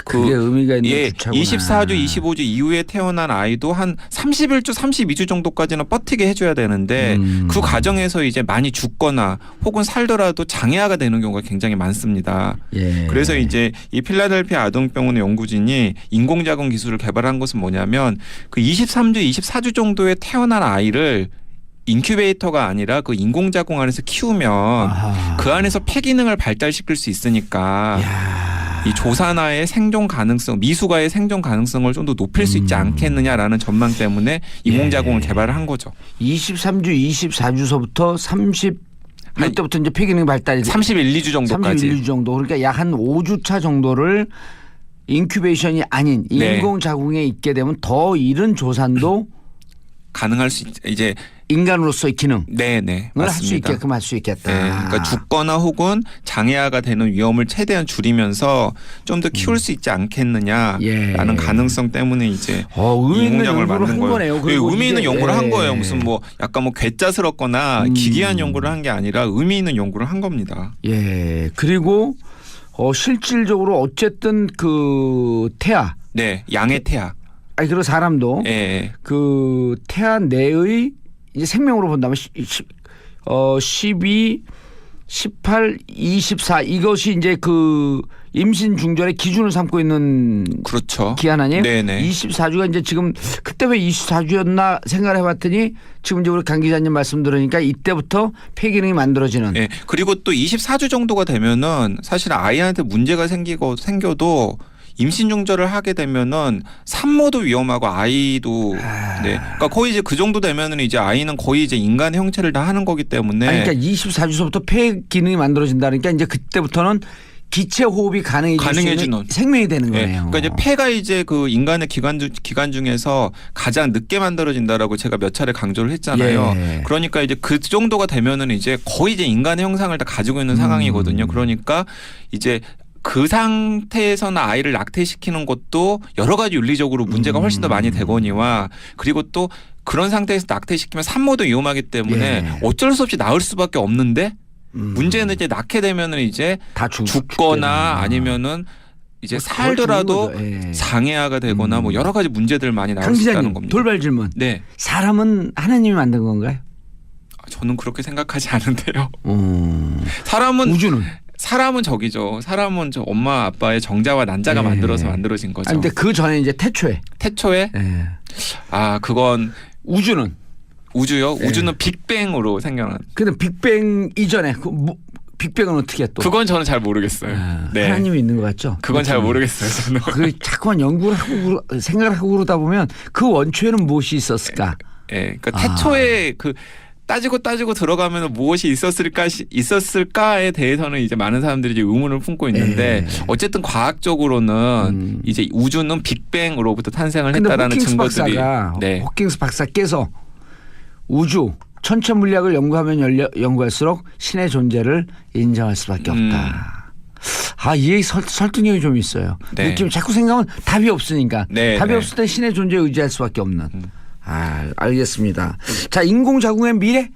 Speaker 2: 그게 의미가 있는 주차구나.
Speaker 4: 24주, 25주 이후에 태어난 아이도 한 31주, 32주 정도까지는 버티게 해줘야 되는데 그 과정에서 이제 많이 죽거나 혹은 살더라도 장애아가 되는 경우가 굉장히 많습니다.
Speaker 2: 예.
Speaker 4: 그래서 이제 이 필라델피아 아동병원의 연구진이 인공자궁 기술을 개발한 것은 뭐냐면 그 23주, 24주 정도에 태어난 아이를 인큐베이터가 아니라 그 인공자궁 안에서 키우면 그 안에서 폐기능을 발달시킬 수 있으니까 이 조산아의 생존 가능성, 미수가의 생존 가능성을 좀 더 높일 수 있지 않겠느냐라는 전망 때문에 인공자궁을 개발을 한 거죠.
Speaker 2: 23주, 24주서부터 30 이때부터 이제 폐기능 발달이
Speaker 4: 31, 2주 정도까지.
Speaker 2: 31, 2주 정도. 그러니까 약 한 5주차 정도를 인큐베이션이 아닌 인공자궁에 있게 되면 더 이른 조산도
Speaker 4: 가능할 수 이제
Speaker 2: 인간으로서의 기능을
Speaker 4: 네네
Speaker 2: 할 수
Speaker 4: 맞습니다.
Speaker 2: 있게끔 할 수 있겠다.
Speaker 4: 네, 그러니까 죽거나 혹은 장애아가 되는 위험을 최대한 줄이면서 좀 더 키울 수 있지 않겠느냐라는 가능성 때문에 이제
Speaker 2: 의미 있는
Speaker 4: 인공자궁을
Speaker 2: 연구를
Speaker 4: 만든
Speaker 2: 한
Speaker 4: 거예요.
Speaker 2: 거네요.
Speaker 4: 의미 있는 연구를 한 거예요. 무슨 뭐 약간 뭐 괴짜스럽거나 기괴한 연구를 한 게 아니라 의미 있는 연구를 한 겁니다.
Speaker 2: 예. 그리고 실질적으로 어쨌든 그 태아.
Speaker 4: 네, 양의 태아.
Speaker 2: 아니 그리고 사람도 그 태아 내의 이제 생명으로 본다면 12, 18, 24 이것이 이제 그 임신 중절의 기준을 삼고 있는
Speaker 4: 그렇죠.
Speaker 2: 기한 아니에요?
Speaker 4: 네네.
Speaker 2: 24주가 이제 지금 그때 왜 24주였나 생각을 해봤더니 지금 이제 우리 강 기자님 말씀 들으니까 이때부터 폐기능이 만들어지는.
Speaker 4: 네. 그리고 또 24주 정도가 되면은 사실 아이한테 문제가 생겨도 임신 중절을 하게 되면은 산모도 위험하고 아이도 네. 그러니까 거의 이제 그 정도 되면은 이제 아이는 거의 이제 인간의 형체를 다 하는 거기 때문에.
Speaker 2: 아니, 그러니까 24주서부터 폐 기능이 만들어진다니까 이제 그때부터는 기체 호흡이 가능해지는 생명이 되는 거예요.
Speaker 4: 네. 그러니까 이제 폐가 이제 그 인간의 기관 중에서 가장 늦게 만들어진다라고 제가 몇 차례 강조를 했잖아요.
Speaker 2: 예.
Speaker 4: 그러니까 이제 그 정도가 되면은 이제 거의 이제 인간의 형상을 다 가지고 있는 상황이거든요. 그러니까 이제 그 상태에서는 아이를 낙태시키는 것도 여러 가지 윤리적으로 문제가 훨씬 더 많이 되거니와 그리고 또 그런 상태에서 낙태시키면 산모도 위험하기 때문에 어쩔 수 없이 낳을 수밖에 없는데 문제는 이제 낳게 되면은 이제
Speaker 2: 다
Speaker 4: 죽거나 아니면은 이제 살더라도 장애아가 되거나 뭐 여러 가지 문제들 많이 나올 수 있다는 겁니다.
Speaker 2: 돌발 질문.
Speaker 4: 네.
Speaker 2: 사람은 하나님이 만든 건가요?
Speaker 4: 저는 그렇게 생각하지 않은데요. 사람은 사람은 저기죠. 사람은 저 엄마 아빠의 정자와 난자가 만들어서 만들어진 거죠.
Speaker 2: 근데 그 전에 이제 태초에.
Speaker 4: 아 그건 우주요?
Speaker 2: 네.
Speaker 4: 우주는 빅뱅으로 생겨난.
Speaker 2: 근데 빅뱅 이전에 빅뱅은 어떻게 또?
Speaker 4: 그건 저는 잘 모르겠어요. 네.
Speaker 2: 하나님이 있는 것 같죠?
Speaker 4: 그건 잘 모르겠어요. 저는.
Speaker 2: 그 자꾸만 연구를 하고 생각을 하고 그러다 보면 그 원초에는 무엇이 있었을까?
Speaker 4: 네, 그러니까 태초에 그 따지고 들어가면 무엇이 있었을까에 대해서는 이제 많은 사람들이 이제 의문을 품고 있는데 어쨌든 과학적으로는 이제 우주는 빅뱅으로부터 탄생을 했다라는 증거들이.
Speaker 2: 호킹스 박사께서 우주 천체 물리학을 연구하면 연구할수록 신의 존재를 인정할 수밖에 없다. 이 얘기 설득력이 좀 있어요. 느낌이 자꾸 생각하면 답이 없으니까. 답이 없을 때 신의 존재에 의지할 수밖에 없는. 알겠습니다. 자, 인공자궁의 미래?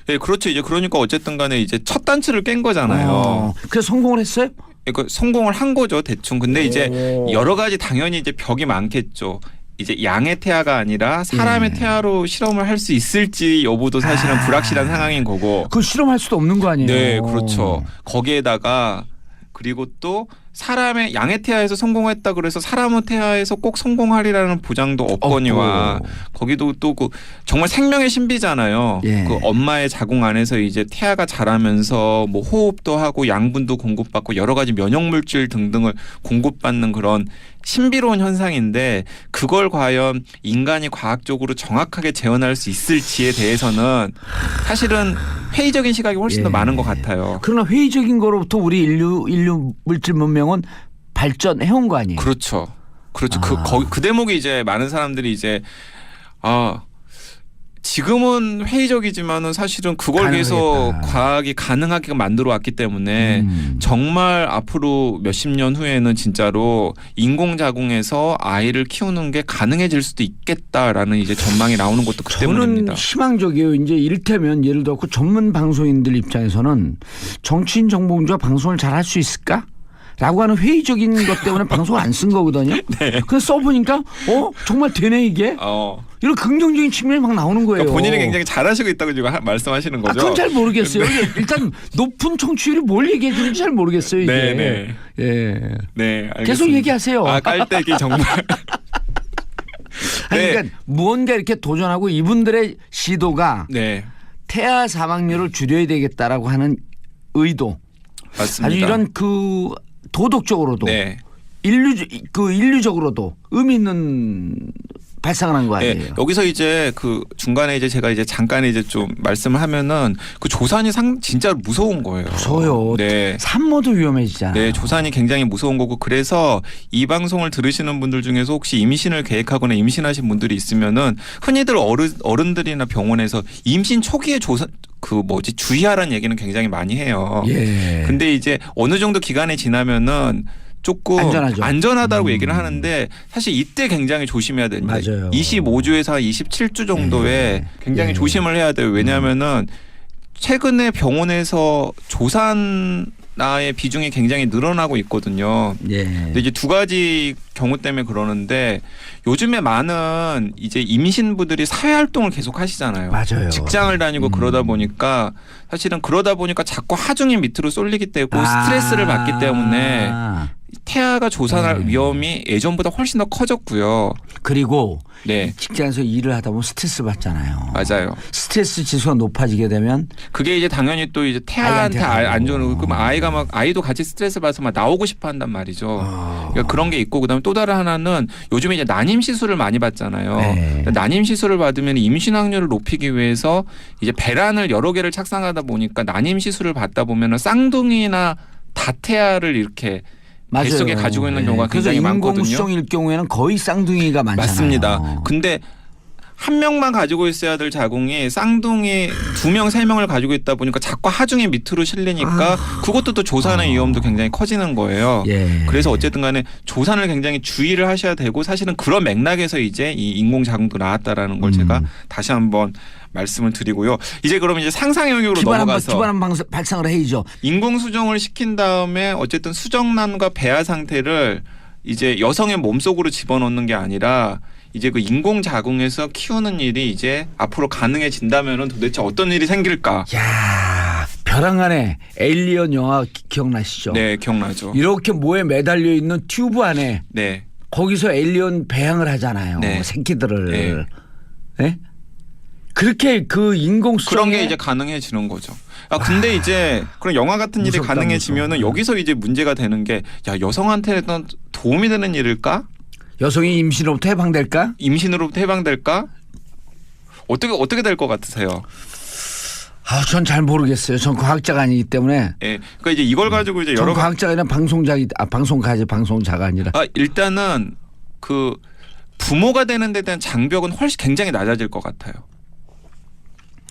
Speaker 4: 네, 그렇죠. 이제 그러니까 어쨌든 간에 이제 첫 단추를 깬 거잖아요.
Speaker 2: 그래서 성공을 했어요?
Speaker 4: 그러니까 성공을 한 거죠, 대충. 근데 이제 여러 가지 당연히 이제 벽이 많겠죠. 이제 양의 태아가 아니라 사람의 태아로 실험을 할 수 있을지 여부도 사실은 불확실한 상황인 거고.
Speaker 2: 그걸 실험할 수도 없는 거 아니에요?
Speaker 4: 네, 그렇죠. 거기에다가 그리고 또 사람의 양의 태아에서 성공했다 그래서 사람의 태아에서 꼭 성공하리라는 보장도 없거니와 거기도 또 그 정말 생명의 신비잖아요. 그 엄마의 자궁 안에서 이제 태아가 자라면서 뭐 호흡도 하고 양분도 공급받고 여러 가지 면역 물질 등등을 공급받는 그런 신비로운 현상인데 그걸 과연 인간이 과학적으로 정확하게 재현할 수 있을지에 대해서는 사실은 회의적인 시각이 훨씬 더 많은 것 같아요.
Speaker 2: 그러나 회의적인 거로부터 우리 인류 물질 문명은 발전해온 거 아니에요?
Speaker 4: 그렇죠. 그 대목이 이제 많은 사람들이 이제 지금은 회의적이지만은 사실은 그걸 위해서 과학이 가능하게 만들어 왔기 때문에 정말 앞으로 몇십 년 후에는 진짜로 인공자궁에서 아이를 키우는 게 가능해질 수도 있겠다라는 이제 전망이 나오는 것도 그 때문입니다.
Speaker 2: 저는 희망적이에요. 이제 이를테면 예를 들어 전문 방송인들 입장에서는 정치인 정봉주가 방송을 잘 할 수 있을까? 라고 하는 회의적인 것 때문에 방송을 안 쓴 거거든요. 그래서 써보니까 정말 되네 이게. 이런 긍정적인 측면이 막 나오는 거예요.
Speaker 4: 그러니까 본인이 굉장히 잘하시고 있다고 지금 말씀하시는 거죠?
Speaker 2: 그건 잘 모르겠어요. 일단 높은 청취율이 뭘 얘기해 주는지 잘 모르겠어요. 이게.
Speaker 4: 네, 알겠습니다.
Speaker 2: 계속 얘기하세요.
Speaker 4: 깔때기 정말.
Speaker 2: 그러니까 무언가 이렇게 도전하고 이분들의 시도가 태아 사망률을 줄여야 되겠다라고 하는 의도.
Speaker 4: 맞습니다.
Speaker 2: 아주 이런 그 도덕적으로도 인류적으로도 의미 있는 발상을 한 거 아니에요.
Speaker 4: 여기서 이제 그 중간에 이제 제가 이제 잠깐 이제 좀 말씀을 하면은 그 조산이 진짜 무서운 거예요.
Speaker 2: 무서워요. 산모도 위험해지잖아요.
Speaker 4: 네, 조산이 굉장히 무서운 거고 그래서 이 방송을 들으시는 분들 중에서 혹시 임신을 계획하거나 임신하신 분들이 있으면은 흔히들 어른들이나 병원에서 임신 초기에 주의하라는 얘기는 굉장히 많이 해요. 근데 이제 어느 정도 기간이 지나면은 조금 안전하다고 얘기를 하는데 사실 이때 굉장히 조심해야 됩니다.
Speaker 2: 맞아요.
Speaker 4: 25주에서 27주 정도에 굉장히 조심을 해야 돼요. 왜냐하면은 최근에 병원에서 조산나의 비중이 굉장히 늘어나고 있거든요. 근데 이제 두 가지 경우 때문에 그러는데 요즘에 많은 이제 임신부들이 사회 활동을 계속 하시잖아요.
Speaker 2: 맞아요.
Speaker 4: 직장을 다니고 그러다 보니까 사실은 자꾸 하중이 밑으로 쏠리기 때문에 스트레스를 받기 때문에 태아가 조산할 위험이 예전보다 훨씬 더 커졌고요.
Speaker 2: 그리고 직장에서 일을 하다 보면 스트레스 받잖아요.
Speaker 4: 맞아요.
Speaker 2: 스트레스 지수가 높아지게 되면
Speaker 4: 그게 이제 당연히 또 이제 태아한테 안 좋은 그럼 아이도 같이 스트레스 받아서 막 나오고 싶어 한단 말이죠. 그러니까 그런 게 있고 그다음에 또 다른 하나는 요즘에 이제 난임 시술을 많이 받잖아요. 난임 시술을 받으면 임신 확률을 높이기 위해서 이제 배란을 여러 개를 착상하다 보니까 난임 시술을 받다 보면은 쌍둥이나 다태아를 이렇게 뱃속에 가지고 있는 경우가 굉장히 많거든요.
Speaker 2: 인공수정일 경우에는 거의 쌍둥이가 많잖아요.
Speaker 4: 맞습니다. 근데 한 명만 가지고 있어야 될 자궁이 쌍둥이 2명, 3명을 가지고 있다 보니까 자꾸 하중이 밑으로 실리니까 그것도 또 조산의 위험도 굉장히 커지는 거예요.
Speaker 2: 예.
Speaker 4: 그래서 어쨌든 간에 조산을 굉장히 주의를 하셔야 되고 사실은 그런 맥락에서 이제 이 인공 자궁도 나왔다라는 걸 제가 다시 한번 말씀을 드리고요. 이제 그러면 이제 상상 영역으로 넘어가서
Speaker 2: 기반 발상을 해야죠.
Speaker 4: 인공 수정을 시킨 다음에 어쨌든 수정란과 배아 상태를 이제 여성의 몸속으로 집어넣는 게 아니라 이제 그 인공 자궁에서 키우는 일이 이제 앞으로 가능해진다면은 도대체 어떤 일이 생길까?
Speaker 2: 야, 벼랑 안에 에일리언 영화 기억나시죠?
Speaker 4: 네, 기억나죠.
Speaker 2: 이렇게 모에 매달려 있는 튜브 안에
Speaker 4: 네.
Speaker 2: 거기서 에일리언 배양을 하잖아요.
Speaker 4: 네.
Speaker 2: 새끼들을.
Speaker 4: 네.
Speaker 2: 네? 그렇게 그 인공 수정에
Speaker 4: 그런 게 이제 가능해지는 거죠. 근데 이제 그런 영화 같은 일이
Speaker 2: 무섭다,
Speaker 4: 가능해지면은
Speaker 2: 무서워.
Speaker 4: 여기서 이제 문제가 되는 게 야, 여성한테는 도움이 되는 일일까?
Speaker 2: 여성이 임신으로부터 해방될까?
Speaker 4: 임신으로부터 해방될까? 어떻게 될 것 같으세요?
Speaker 2: 전 잘 모르겠어요. 전 과학자가 아니기 때문에.
Speaker 4: 예. 그러니까 이제 이걸 가지고 이제
Speaker 2: 전
Speaker 4: 여러
Speaker 2: 과학자가 아니라 방송자가 아니라.
Speaker 4: 일단은 그 부모가 되는 데 대한 장벽은 훨씬 굉장히 낮아질 것 같아요.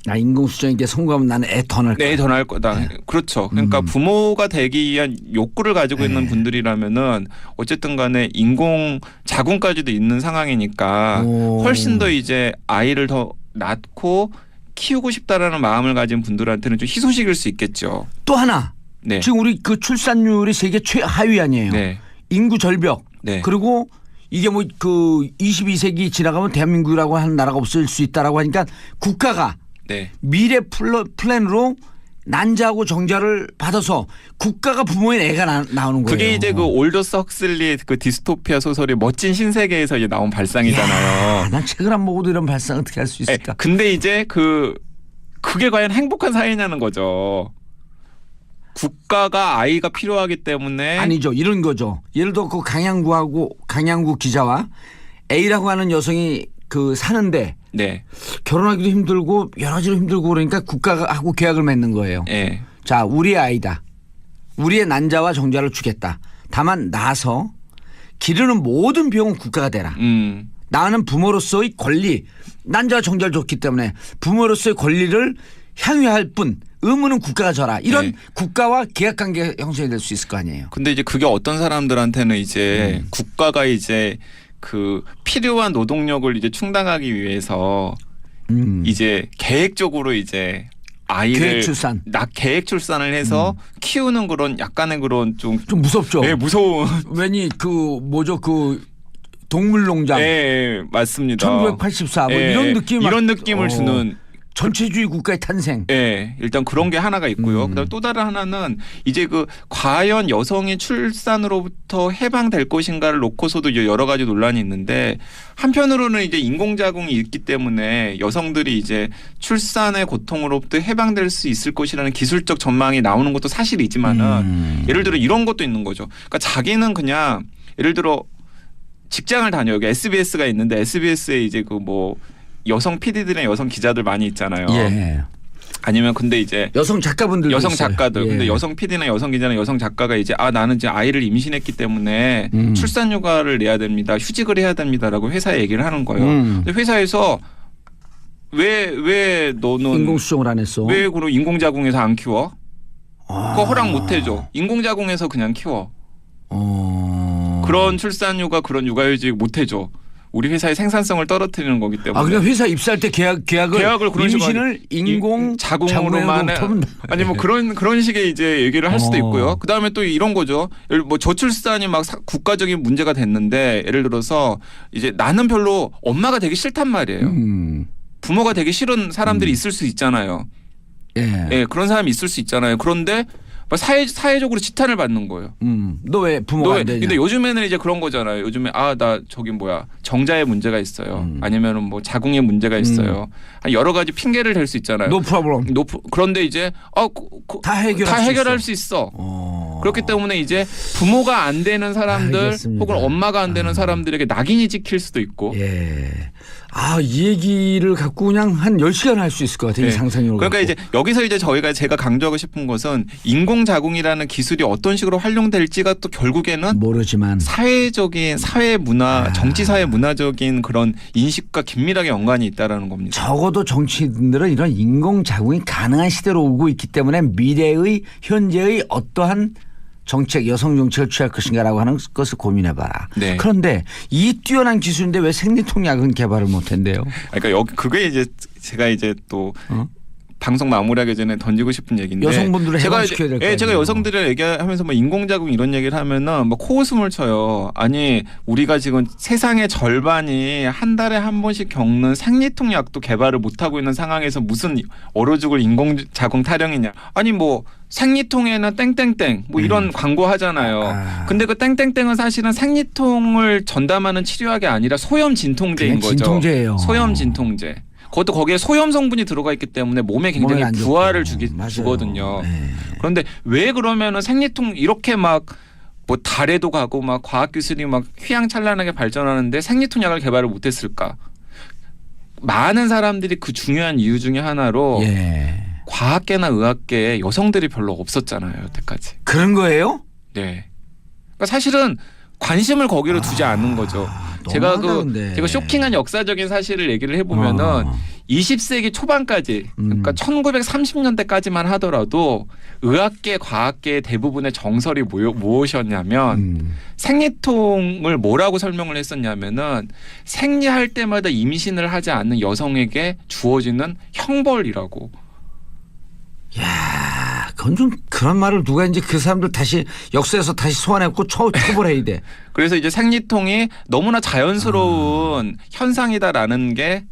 Speaker 2: 나 인공수정에게 성공하면 나는 애 더 낳을 거야.
Speaker 4: 네, 더 나을 거다.
Speaker 2: 네.
Speaker 4: 그렇죠. 그러니까 부모가 되기 위한 욕구를 가지고 있는 분들이라면은 어쨌든 간에 인공 자궁까지도 있는 상황이니까 훨씬 더 이제 아이를 더 낳고 키우고 싶다라는 마음을 가진 분들한테는 좀 희소식일 수 있겠죠.
Speaker 2: 또 하나.
Speaker 4: 네.
Speaker 2: 지금 우리 그 출산율이 세계 최하위 아니에요.
Speaker 4: 네.
Speaker 2: 인구 절벽.
Speaker 4: 네.
Speaker 2: 그리고 이게 뭐 그 22세기 지나가면 대한민국이라고 하는 나라가 없을 수 있다라고 하니까 국가가
Speaker 4: 네.
Speaker 2: 미래 플랜으로 난자하고 정자를 받아서 국가가 부모인 애가 나오는 거예요.
Speaker 4: 그게 이제 그 올더스 헉슬리의 그 디스토피아 소설의 멋진 신세계에서 이제 나온 발상이잖아요.
Speaker 2: 난 책을 안 보고도 이런 발상 어떻게 할 수 있을까?
Speaker 4: 근데 이제 그게 과연 행복한 사회냐는 거죠. 국가가 아이가 필요하기 때문에
Speaker 2: 아니죠. 이런 거죠. 예를 들어 그 강양구 기자와 A라고 하는 여성이 그 사는데
Speaker 4: 네.
Speaker 2: 결혼하기도 힘들고 여러 가지로 힘들고 그러니까 국가가 하고 계약을 맺는 거예요.
Speaker 4: 네.
Speaker 2: 자, 우리의 아이다. 우리의 난자와 정자를 주겠다. 다만 나서 기르는 모든 비용은 국가가 대라. 나는 부모로서의 권리, 난자와 정자를 줬기 때문에 부모로서의 권리를 향유할 뿐 의무는 국가가 져라. 이런 국가와 계약관계 형성이 될 수 있을 거 아니에요.
Speaker 4: 근데 이제 그게 어떤 사람들한테는 이제 국가가 이제 그 필요한 노동력을 이제 충당하기 위해서 이제 계획적으로 이제 아이를 계획 출산을 해서 키우는 그런 약간의 그런 좀
Speaker 2: 무섭죠.
Speaker 4: 네, 무서운.
Speaker 2: 왠지 동물농장.
Speaker 4: 네, 맞습니다.
Speaker 2: 1984 뭐 이런 느낌을
Speaker 4: 주는.
Speaker 2: 전체주의 국가의 탄생.
Speaker 4: 네, 일단 그런 게 하나가 있고요. 그다음 또 다른 하나는 이제 과연 여성이 출산으로부터 해방될 것인가를 놓고서도 여러 가지 논란이 있는데 한편으로는 이제 인공자궁이 있기 때문에 여성들이 이제 출산의 고통으로부터 해방될 수 있을 것이라는 기술적 전망이 나오는 것도 사실이지만은 예를 들어 이런 것도 있는 거죠. 그러니까 자기는 그냥 예를 들어 직장을 다녀요. 여기 SBS가 있는데 SBS에 이제 여성 PD들이나 여성 기자들 많이 있잖아요.
Speaker 2: 예.
Speaker 4: 아니면 근데 이제
Speaker 2: 여성 작가분들
Speaker 4: 여성 작가들.
Speaker 2: 예.
Speaker 4: 근데 여성 PD나 여성 기자나 여성 작가가 이제 나는 이제 아이를 임신했기 때문에 출산 휴가를 내야 됩니다. 휴직을 해야 됩니다라고 회사에 얘기를 하는 거예요. 근데 회사에서 왜 너는
Speaker 2: 인공수정을 안 했어?
Speaker 4: 왜 그럼 인공자궁에서 안 키워? 그거 허락 못 해줘. 인공자궁에서 그냥 키워. 그런 출산 휴가 그런 육아휴직 못 해줘. 우리 회사의 생산성을 떨어뜨리는 거기 때문에.
Speaker 2: 그러니까 회사 입사할 때 계약을 그런 임신을 인공
Speaker 4: 자궁으로만 아니 그런 식의 이제 얘기를 할 수도 있고요. 그다음에 또 이런 거죠. 저출산이 막 국가적인 문제가 됐는데 예를 들어서 이제 나는 별로 엄마가 되기 싫단 말이에요. 부모가 되기 싫은 사람들이 있을 수 있잖아요. 예, 그런 사람이 있을 수 있잖아요. 그런데 사회적으로 지탄을 받는 거예요.
Speaker 2: 너 왜 부모가 안 되냐?
Speaker 4: 근데 요즘에는 이제 그런 거잖아요. 요즘에 나 정자에 문제가 있어요. 아니면은 자궁에 문제가 있어요. 여러 가지 핑계를 댈 수 있잖아요.
Speaker 2: No problem.
Speaker 4: 그런데 이제 다 해결할 수 있어. 그렇기 때문에 이제 부모가 안 되는 사람들
Speaker 2: 알겠습니다.
Speaker 4: 혹은 엄마가 안 되는 사람들에게 낙인이 찍힐 수도 있고.
Speaker 2: 예. 이 얘기를 갖고 그냥 한 10시간 할 수 있을 것 같아요. 이 상상력을
Speaker 4: 그러니까
Speaker 2: 갖고.
Speaker 4: 이제 여기서 이제 제가 강조하고 싶은 것은 인공자궁이라는 기술이 어떤 식으로 활용될지가 또 결국에는
Speaker 2: 모르지만
Speaker 4: 사회적인 사회 문화, 정치 사회 문화적인 그런 인식과 긴밀하게 연관이 있다라는 겁니다.
Speaker 2: 적어도 정치인들은 이런 인공자궁이 가능한 시대로 오고 있기 때문에 미래의 현재의 어떠한 정책, 여성 정책을 취할 것인가라고 하는 것을 고민해봐라.
Speaker 4: 네.
Speaker 2: 그런데 이 뛰어난 기술인데 왜 생리통약은 개발을 못한대요?
Speaker 4: 그러니까 그게 이제 제가 이제 또 방송 마무리하기 전에 던지고 싶은 얘기인데
Speaker 2: 여성분들을 해방시켜야 될 거 아니에요.
Speaker 4: 제가 여성들을 얘기하면서 뭐 인공자궁 이런 얘기를 하면은 뭐 코웃음을 쳐요. 아니 우리가 지금 세상의 절반이 한 달에 한 번씩 겪는 생리통약도 개발을 못 하고 있는 상황에서 무슨 얼어 죽을 인공자궁 타령이냐? 아니 뭐 생리통에는 땡땡땡 뭐 이런 광고 하잖아요. 근데 그 땡땡땡은 사실은 생리통을 전담하는 치료약이 아니라 소염 진통제인 거죠.
Speaker 2: 진통제예요.
Speaker 4: 소염 진통제. 그것도 거기에 소염 성분이 들어가 있기 때문에 몸에 굉장히
Speaker 2: 안
Speaker 4: 부하를
Speaker 2: 좋고.
Speaker 4: 주거든요.
Speaker 2: 네.
Speaker 4: 그런데 왜 그러면은 생리통 이렇게 막 뭐 달에도 가고 막 과학 기술이 막 휘황찬란하게 발전하는데 생리통약을 개발을 못했을까? 많은 사람들이 그 중요한 이유 중에 하나로 과학계나 의학계에 여성들이 별로 없었잖아요, 여태까지.
Speaker 2: 그런 거예요?
Speaker 4: 네. 그러니까 사실은 관심을 거기로 두지 않는 거죠. 제가 제가 쇼킹한 역사적인 사실을 얘기를 해보면은 20세기 초반까지 그러니까 1930년대까지만 하더라도 의학계, 과학계 대부분의 정설이 무엇이었냐면 생리통을 뭐라고 설명을 했었냐면은 생리할 때마다 임신을 하지 않는 여성에게 주어지는 형벌이라고.
Speaker 2: 야, 그건 좀 그런 말을 누가 이제 그 사람들 다시 역사에서 다시 소환해갖고 처벌해야 돼.
Speaker 4: 그래서 이제 생리통이 너무나 자연스러운 현상이다라는 게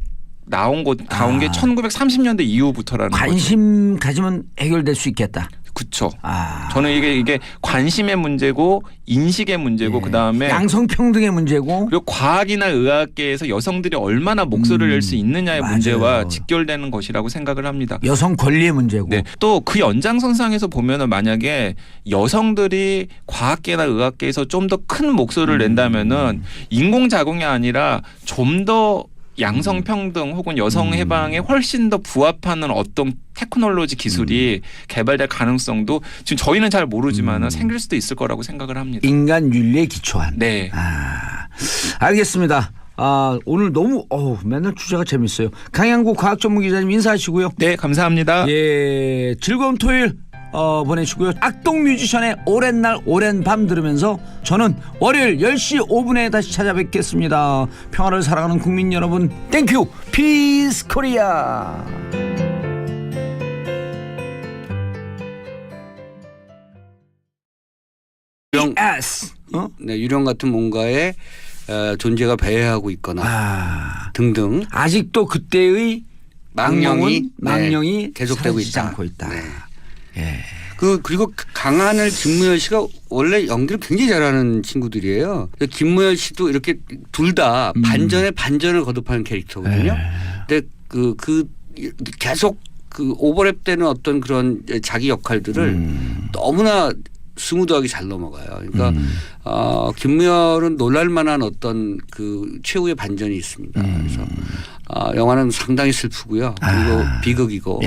Speaker 4: 나온 게 1930년대 이후부터라는 거죠.
Speaker 2: 관심 가지면 해결될 수 있겠다.
Speaker 4: 그렇죠. 저는 이게 관심의 문제고 인식의 문제고 그다음에
Speaker 2: 양성평등의 문제고
Speaker 4: 그리고 과학이나 의학계에서 여성들이 얼마나 목소리를 낼 수 있느냐의 문제와 직결되는 것이라고 생각을 합니다.
Speaker 2: 여성 권리의 문제고.
Speaker 4: 네. 또 그 연장선상에서 보면은 만약에 여성들이 과학계나 의학계에서 좀 더 큰 목소리를 낸다면은 인공자궁이 아니라 좀 더 양성평등 혹은 여성 해방에 훨씬 더 부합하는 어떤 테크놀로지 기술이 개발될 가능성도 지금 저희는 잘 모르지만 생길 수도 있을 거라고 생각을 합니다.
Speaker 2: 인간 윤리에 기초한.
Speaker 4: 네.
Speaker 2: 알겠습니다. 오늘 너무 맨날 주제가 재밌어요. 강양구 과학전문기자님 인사하시고요.
Speaker 4: 네, 감사합니다.
Speaker 2: 예, 즐거운 토요일 보내시고요. 악동 뮤지션의 오랜 날 오랜 밤 들으면서 저는 월요일 10시 5분에 다시 찾아뵙겠습니다. 평화를 사랑하는 국민 여러분, 땡큐 피스 코리아.
Speaker 3: 네, 유령 같은 뭔가의 존재가 배회하고 있거나 등등.
Speaker 2: 아직도 그때의 망령이
Speaker 3: 계속되고 있다.
Speaker 2: 않고 있다.
Speaker 3: 네.
Speaker 2: 예.
Speaker 3: 그리고 강하늘, 김무열 씨가 원래 연기를 굉장히 잘하는 친구들이에요. 김무열 씨도 이렇게 둘 다 반전에 반전을 거듭하는 캐릭터거든요. 근데 계속 오버랩되는 어떤 그런 자기 역할들을 너무나 스무드하게 잘 넘어가요. 그러니까 김무열은 놀랄만한 어떤 그 최후의 반전이 있습니다. 그래서 영화는 상당히 슬프고요. 그리고 비극이고.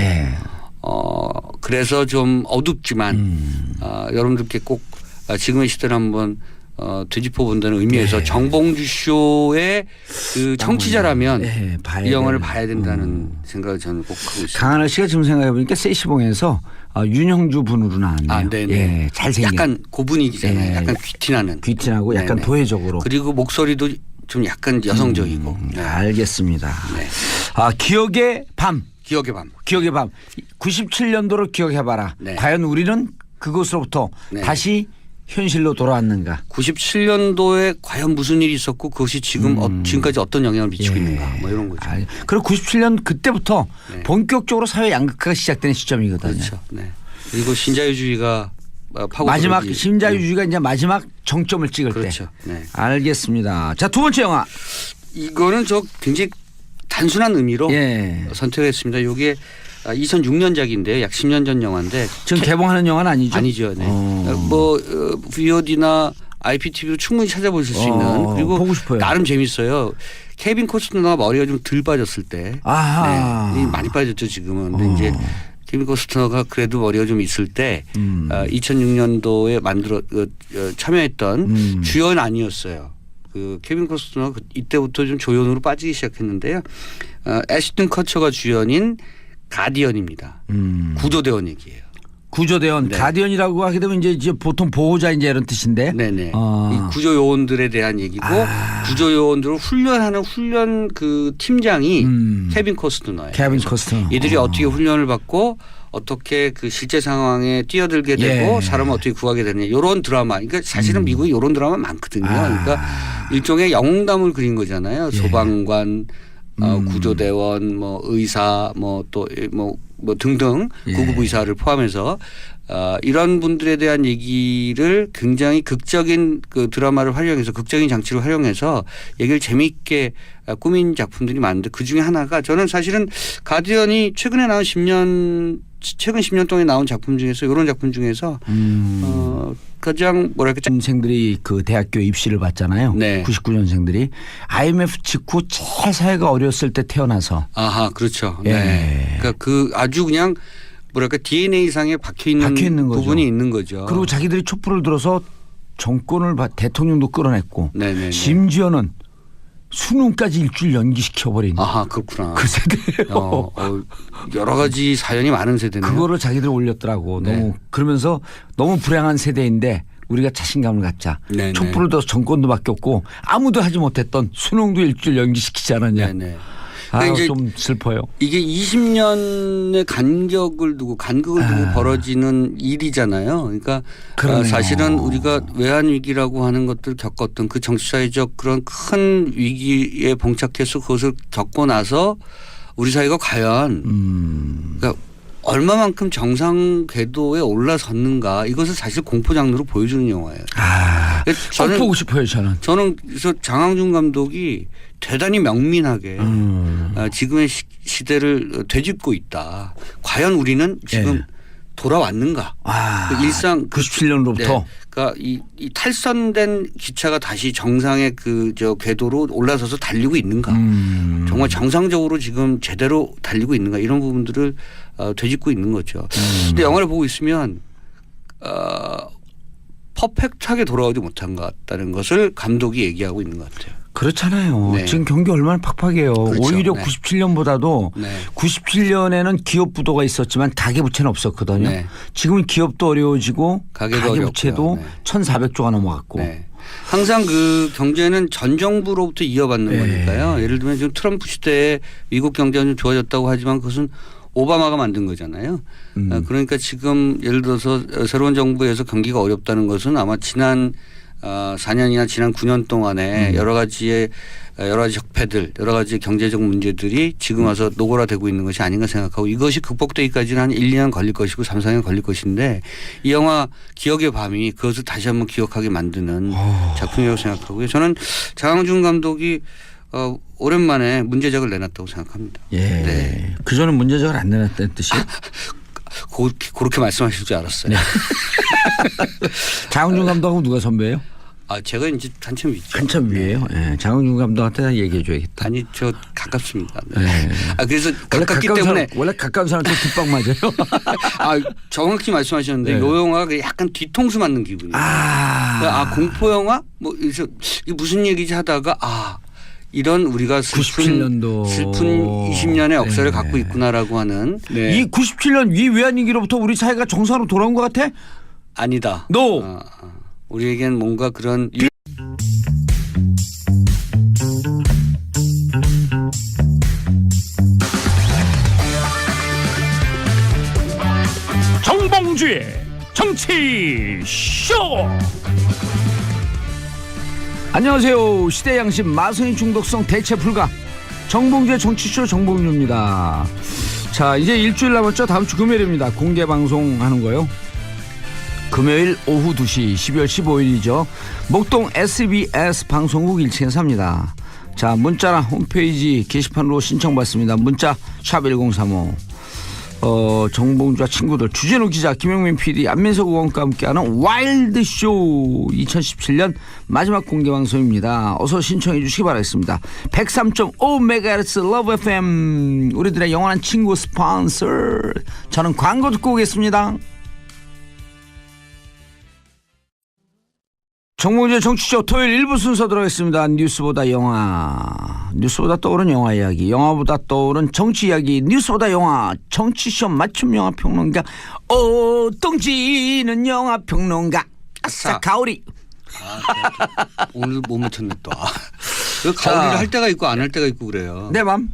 Speaker 3: 그래서 좀 어둡지만 여러분들께 꼭 지금의 시대를 한번 되짚어 본다는 의미에서 정봉주 쇼의 그 청취자라면 이 영화를 봐야 된다는 생각을 저는 꼭 하고 있습니다.
Speaker 2: 강하늘 씨가 지금 생각해 보니까 세시봉에서 윤형주 분으로 나왔네요.
Speaker 3: 네네.
Speaker 2: 예, 잘생긴.
Speaker 3: 약간 고분위기잖아요. 약간
Speaker 2: 귀티나고 약간
Speaker 3: 네네.
Speaker 2: 도회적으로.
Speaker 3: 그리고 목소리도 좀 약간 여성적이고.
Speaker 2: 알겠습니다.
Speaker 3: 네.
Speaker 2: 기억의 밤.
Speaker 3: 기억의 밤.
Speaker 2: 97년도를 기억해봐라.
Speaker 3: 네.
Speaker 2: 과연 우리는 그것으로부터 다시 현실로 돌아왔는가.
Speaker 3: 97년도에 과연 무슨 일이 있었고 그것이 지금까지 어떤 영향을 미치고 있는가. 뭐 이런 거죠.
Speaker 2: 그리고 97년 그때부터 본격적으로 사회 양극화가 시작되는 시점이거든요.
Speaker 3: 그렇죠. 네. 그리고 신자유주의가
Speaker 2: 마지막 신자유주의가 이제 마지막 정점을 찍을
Speaker 3: 그렇죠.
Speaker 2: 때.
Speaker 3: 네.
Speaker 2: 알겠습니다. 자, 두 번째 영화.
Speaker 3: 이거는 저 굉장히 단순한 의미로 선택했습니다. 이게 2006년작인데 약 10년 전 영화인데
Speaker 2: 지금 개봉하는 영화는 아니죠?
Speaker 3: 아니죠. 네. VOD나 IPTV로 충분히 찾아보실 수 있는 그리고
Speaker 2: 보고 싶어요.
Speaker 3: 나름 재밌어요. 케빈 코스트너가 머리가 좀 덜 빠졌을 때,
Speaker 2: 아하.
Speaker 3: 네, 많이 빠졌죠 지금은. 근데 이제 케빈 코스트너가 그래도 머리가 좀 있을 때 2006년도에 참여했던 주연 아니었어요. 그 케빈 코스트너가 이때부터 좀 조연으로 빠지기 시작했는데요. 애쉬튼 커처가 주연인 가디언입니다. 구조대원 얘기예요.
Speaker 2: 구조대원,
Speaker 3: 네.
Speaker 2: 가디언이라고 하게 되면 이제 보통 보호자 이제 이런 뜻인데.
Speaker 3: 네네. 이 구조요원들에 대한 얘기고 구조요원들을 훈련하는 훈련 그 팀장이 케빈 코스트너예요.
Speaker 2: 케빈 코스트너.
Speaker 3: 이들이 어떻게 훈련을 받고 어떻게 그 실제 상황에 뛰어들게 되고
Speaker 2: 예.
Speaker 3: 사람을 어떻게 구하게 되느냐 이런 드라마. 그러니까 사실은 미국에 이런 드라마 많거든요. 그러니까 일종의 영웅담을 그린 거잖아요. 소방관, 구조대원, 뭐 의사, 뭐 또 뭐 등등 구급 의사를 포함해서 이런 분들에 대한 얘기를 굉장히 극적인 그 드라마를 활용해서 극적인 장치를 활용해서 얘기를 재미있게 꾸민 작품들이 많은데 그중에 하나가 저는 사실은 가디언이 최근에 나온 최근 10년 동안에 나온 작품 중에서 이런 작품 중에서 가장 뭐랄까
Speaker 2: 학생들이 그 대학교 입시를 받잖아요.
Speaker 3: 네.
Speaker 2: 99년생들이 IMF 직후 제일 사회가 어려웠을 때 태어나서.
Speaker 3: 아하 그렇죠.
Speaker 2: 예.
Speaker 3: 네. 그러니까 그 아주 그냥 뭐랄까 DNA상에 박혀 있는 부분이 있는 거죠.
Speaker 2: 그리고 자기들이 촛불을 들어서 정권을 대통령도 끌어냈고
Speaker 3: 네네네.
Speaker 2: 심지어는 수능까지 일주일 연기시켜버린.
Speaker 3: 아하 그렇구나.
Speaker 2: 그 세대예요.
Speaker 3: 여러 가지 사연이 많은 세대네요.
Speaker 2: 그거를 자기들이 올렸더라고.
Speaker 3: 네.
Speaker 2: 너무 그러면서 너무 불행한 세대인데 우리가 자신감을 갖자.
Speaker 3: 네네.
Speaker 2: 촛불을 들어서 정권도 바뀌었고 아무도 하지 못했던 수능도 일주일 연기시키지 않았냐.
Speaker 3: 네네.
Speaker 2: 이제 좀 슬퍼요.
Speaker 3: 이게 20년의 간격을 두고 벌어지는 일이잖아요. 그러니까 사실은 우리가 외환 위기라고 하는 것들을 겪었던 그 정치사회적 그런 큰 위기에 봉착해서 그것을 겪고 나서 우리 사회가 과연 그러니까 얼마만큼 정상 궤도에 올라섰는가 이것을 사실 공포 장르로 보여주는 영화예요.
Speaker 2: 저는 보고 싶어요.
Speaker 3: 저는 그래서 장항준 감독이 대단히 명민하게 지금의 시대를 되짚고 있다. 과연 우리는 지금 돌아왔는가? 그 일상
Speaker 2: 97년로부터.
Speaker 3: 네. 그러니까 이 탈선된 기차가 다시 정상의 그 궤도로 올라서서 달리고 있는가? 정말 정상적으로 지금 제대로 달리고 있는가? 이런 부분들을 되짚고 있는 거죠. 근데 영화를 보고 있으면 퍼펙트하게 돌아오지 못한 것 같다는 것을 감독이 얘기하고 있는 것 같아요.
Speaker 2: 그렇잖아요.
Speaker 3: 네.
Speaker 2: 지금 경기 얼마나 팍팍해요.
Speaker 3: 그렇죠.
Speaker 2: 오히려
Speaker 3: 네.
Speaker 2: 97년보다도 97년에는 기업부도가 있었지만 가계부채는 없었거든요.
Speaker 3: 네.
Speaker 2: 지금은 기업도 어려워지고
Speaker 3: 가계도
Speaker 2: 가계부채도
Speaker 3: 네.
Speaker 2: 1,400조가 넘어갔고.
Speaker 3: 네. 항상 그 경제는 전 정부로부터 이어받는 거니까요. 예를 들면 지금 트럼프 시대에 미국 경제가 좀 좋아졌다고 하지만 그것은 오바마가 만든 거잖아요. 그러니까 지금 예를 들어서 새로운 정부에서 경기가 어렵다는 것은 아마 지난 4년이나 지난 9년 동안에 여러 가지 적폐들 여러 가지 경제적 문제들이 지금 와서 노골화되고 있는 것이 아닌가 생각하고 이것이 극복되기까지는 한 1, 2년 걸릴 것이고 3, 4년 걸릴 것인데 이 영화 기억의 밤이 그것을 다시 한번 기억하게 만드는 작품이라고 생각하고요. 저는 장항준 감독이 오랜만에 문제작을 내놨다고 생각합니다.
Speaker 2: 예.
Speaker 3: 네.
Speaker 2: 그전에 문제작을 안 내놨다는 뜻이에요?
Speaker 3: 그렇게 말씀하실 줄 알았어요.
Speaker 2: 네. 장항준 감독하고 누가 선배예요?
Speaker 3: 제가 이제 한참 위죠.
Speaker 2: 한참 위에요. 네. 장항준 감독한테 얘기해 줘야겠다.
Speaker 3: 아니 저 가깝습니다.
Speaker 2: 네.
Speaker 3: 그래서 가깝기 때문에
Speaker 2: 원래 가까운 사람한테 뒷방 맞아요.
Speaker 3: 정확히 말씀하셨는데 이 영화가 약간 뒤통수 맞는 기분이에요. 공포 영화 뭐 이게 무슨 얘기지 하다가 이런 우리가 슬픈 20년의 역사를 갖고 있구나라고 하는.
Speaker 2: 이 97년 위 외환위기로부터 우리 사회가 정상으로 돌아온 것 같아?
Speaker 3: 아니다.
Speaker 2: No.
Speaker 3: 우리에겐 뭔가 그런
Speaker 1: 정봉주의 정치쇼.
Speaker 2: 안녕하세요. 시대 양심 마성인 중독성 대체 불가 정봉주의 정치쇼 정봉주입니다. 자, 이제 일주일 남았죠. 다음 주 금요일입니다. 공개 방송하는 거요. 금요일 오후 2시 12월 15일이죠. 목동 SBS 방송국 1층에 삽니다. 자, 문자나 홈페이지 게시판으로 신청받습니다. 문자 샵 1035. 정봉주와 친구들, 주진우 기자, 김영민 PD, 안민석 의원과 함께하는 와일드쇼 2017년 마지막 공개방송입니다. 어서 신청해 주시기 바라겠습니다. 103.5MHz 러브 FM, 우리들의 영원한 친구 스폰서. 저는 광고 듣고 오겠습니다. 정봉주의 정치쇼 토요일 1부 순서 들어가겠습니다. 뉴스보다 영화, 뉴스보다 떠오른 영화 이야기, 영화보다 떠오른 정치 이야기, 뉴스보다 영화, 정치쇼 맞춤 영화 평론가 오동지는 영화 평론가 아싸 가오리.
Speaker 3: 오늘 못 맞췄네 또. 그 가오리를 할 때가 있고 안 할 때가 있고 그래요.
Speaker 2: 내 맘.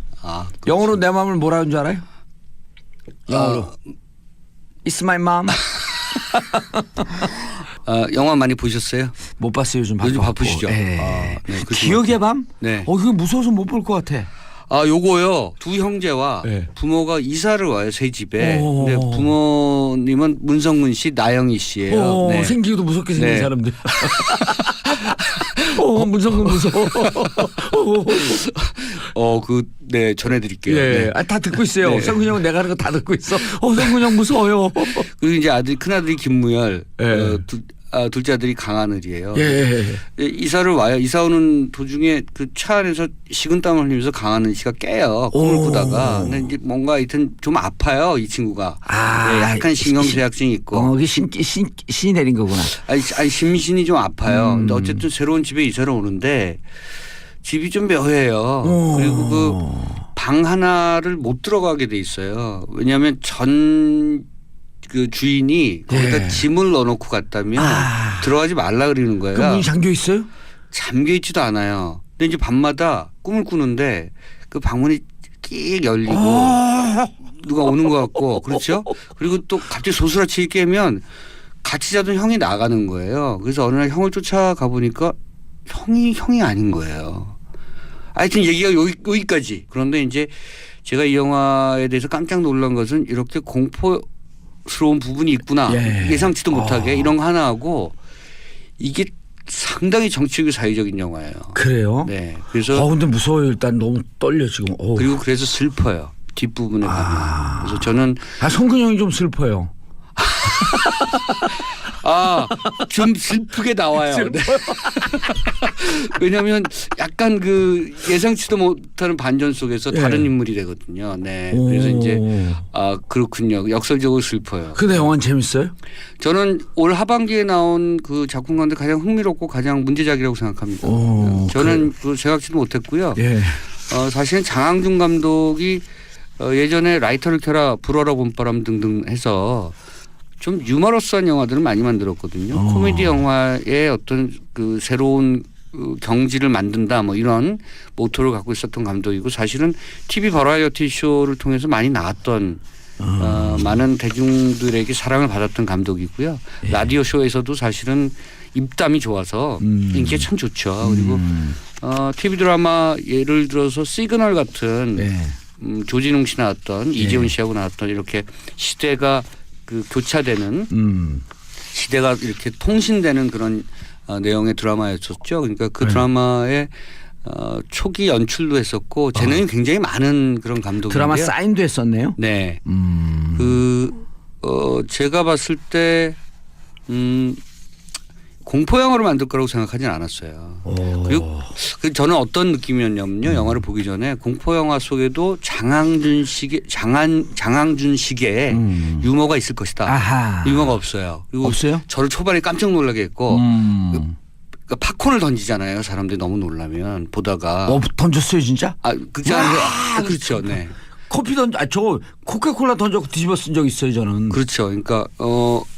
Speaker 2: 영어로 내 맘을 뭐라 하는 줄 알아요? 영어로 It's my mom.
Speaker 3: 영화 많이 보셨어요?
Speaker 2: 못 봤어요. 요즘
Speaker 3: 바쁘시죠?
Speaker 2: 네, 기억의 밤?
Speaker 3: 네.
Speaker 2: 그거 무서워서 못 볼 것 같아.
Speaker 3: 요거요. 두 형제와
Speaker 2: 네.
Speaker 3: 부모가 이사를 와요. 새 집에. 근데 부모님은 문성근 씨, 나영희 씨예요. 네.
Speaker 2: 생기기도 무섭게 생긴
Speaker 3: 네.
Speaker 2: 사람들. 문성근 무서워.
Speaker 3: 네, 전해드릴게요.
Speaker 2: 네.
Speaker 3: 네.
Speaker 2: 다 듣고 있어요.
Speaker 3: 네.
Speaker 2: 성근 형은 내가 하는 거 다 듣고 있어. 성근 형 무서워요.
Speaker 3: 그리고 이제 큰아들이 김무열,
Speaker 2: 네.
Speaker 3: 둘째 아들이 강하늘이에요.
Speaker 2: 예.
Speaker 3: 이사를 와요. 이사 오는 도중에 그 차 안에서 식은땀을 흘리면서 강하늘 씨가 깨요. 꿈을 꾸다가. 근데 이제 뭔가 하여튼 좀 아파요. 이 친구가. 네, 약간 신경쇠약증이 있고.
Speaker 2: 신이 내린 거구나.
Speaker 3: 아니 심신이 좀 아파요. 근데 어쨌든 새로운 집에 이사를 오는데 집이 좀 묘해요. 그리고 그 방 하나를 못 들어가게 돼 있어요. 왜냐하면 그 주인이 거기다 짐을 넣어놓고 갔다면 들어가지 말라 그러는 거예요.
Speaker 2: 그럼 문이 잠겨 있어요?
Speaker 3: 잠겨 있지도 않아요. 근데 이제 밤마다 꿈을 꾸는데 그 방문이 끼익 열리고 누가 오는 것 같고 그렇죠. 그리고 또 갑자기 소스라치게 깨면 같이 자던 형이 나가는 거예요. 그래서 어느 날 형을 쫓아가 보니까 형이 아닌 거예요. 하여튼 얘기가 여기까지. 그런데 이제 제가 이 영화에 대해서 깜짝 놀란 것은 이렇게 공포스러운 부분이 있구나. 예상치도 못하게 이런 거 하나 하고 이게 상당히 정치적이고 사회적인 영화예요.
Speaker 2: 그래요?
Speaker 3: 네. 그래서
Speaker 2: 근데 무서워요. 일단 너무 떨려 지금.
Speaker 3: 그리고 그래서 슬퍼요. 뒷부분에 가면. 그래서 저는
Speaker 2: 성근 형이 좀 슬퍼요.
Speaker 3: 좀 슬프게 나와요. 네. 왜냐하면 약간 그 예상치도 못하는 반전 속에서 다른 인물이 되거든요. 네. 그래서 이제 그렇군요. 역설적으로 슬퍼요.
Speaker 2: 근데 영화는 재밌어요?
Speaker 3: 저는 올 하반기에 나온 그 작품 가운데 가장 흥미롭고 가장 문제작이라고 생각합니다. 저는 그 생각지도 못했고요. 사실은 장항준 감독이 예전에 라이터를 켜라, 불어라 봄바람 등등 해서 좀 유머러스한 영화들을 많이 만들었거든요. 코미디 영화의 어떤 그 새로운 경지를 만든다 뭐 이런 모토를 갖고 있었던 감독이고 사실은 TV 버라이어티 쇼를 통해서 많이 나왔던 많은 대중들에게 사랑을 받았던 감독이고요. 라디오 쇼에서도 사실은 입담이 좋아서 인기가 참 좋죠. 그리고 TV 드라마 예를 들어서 시그널 같은 조진웅 씨 나왔던 이재훈 씨하고 나왔던 이렇게 시대가 그 교차되는 시대가 이렇게 통신되는 그런 내용의 드라마였었죠. 그러니까 그 드라마의 초기 연출도 했었고 재능이 굉장히 많은 그런 감독인데요.
Speaker 2: 드라마 사인도 했었네요.
Speaker 3: 네. 제가 봤을 때 공포 영화로 만들 거라고 생각하진 않았어요. 그리고 저는 어떤 느낌이었냐면요. 영화를 보기 전에 공포 영화 속에도 장항준식의 유머가 있을 것이다. 유머가 없어요. 그리고
Speaker 2: 없어요?
Speaker 3: 저를 초반에 깜짝 놀라게 했고 그러니까 팝콘을 던지잖아요. 사람들이 너무 놀라면 보다가.
Speaker 2: 던졌어요 진짜?
Speaker 3: 극장에서 그렇죠. 네.
Speaker 2: 커피 저 코카콜라 던져서 뒤집어 쓴 적 있어요 저는.
Speaker 3: 그렇죠. 그러니까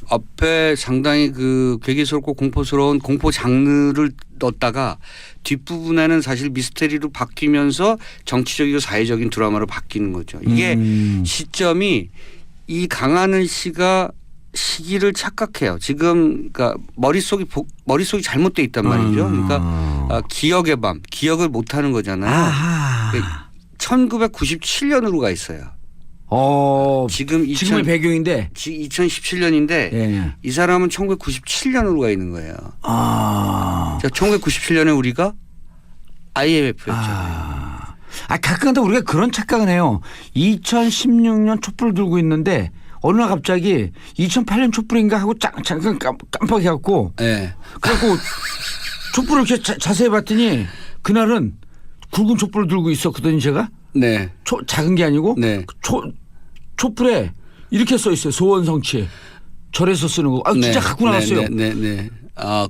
Speaker 3: 앞에 상당히 그 괴기스럽고 공포스러운 공포 장르를 넣었다가 뒷부분에는 사실 미스테리로 바뀌면서 정치적이고 사회적인 드라마로 바뀌는 거죠. 이게 시점이 이 강하늘 씨가 시기를 착각해요. 지금 그러니까 머릿속이 잘못돼 있단 말이죠. 그러니까 기억의 밤, 기억을 못하는 거잖아요. 1997년으로 가 있어요. 지금의
Speaker 2: 배경인데
Speaker 3: 2017년인데 이 사람은 1997년으로 가 있는 거예요. 1997년에 우리가 IMF였죠.
Speaker 2: 가끔가다 우리가 그런 착각은 해요. 2016년 촛불을 들고 있는데 어느 날 갑자기 2008년 촛불인가 하고 잠깐 깜빡해갖고
Speaker 3: 네.
Speaker 2: 그래갖고 촛불을 이렇게 자세히 봤더니 그날은 굵은 촛불을 들고 있었거든요. 제가
Speaker 3: 네.
Speaker 2: 작은 게 아니고
Speaker 3: 네.
Speaker 2: 촛불에 이렇게 써 있어요. 소원성취 절에서 쓰는 거. 진짜 갖고 나왔어요.
Speaker 3: 네.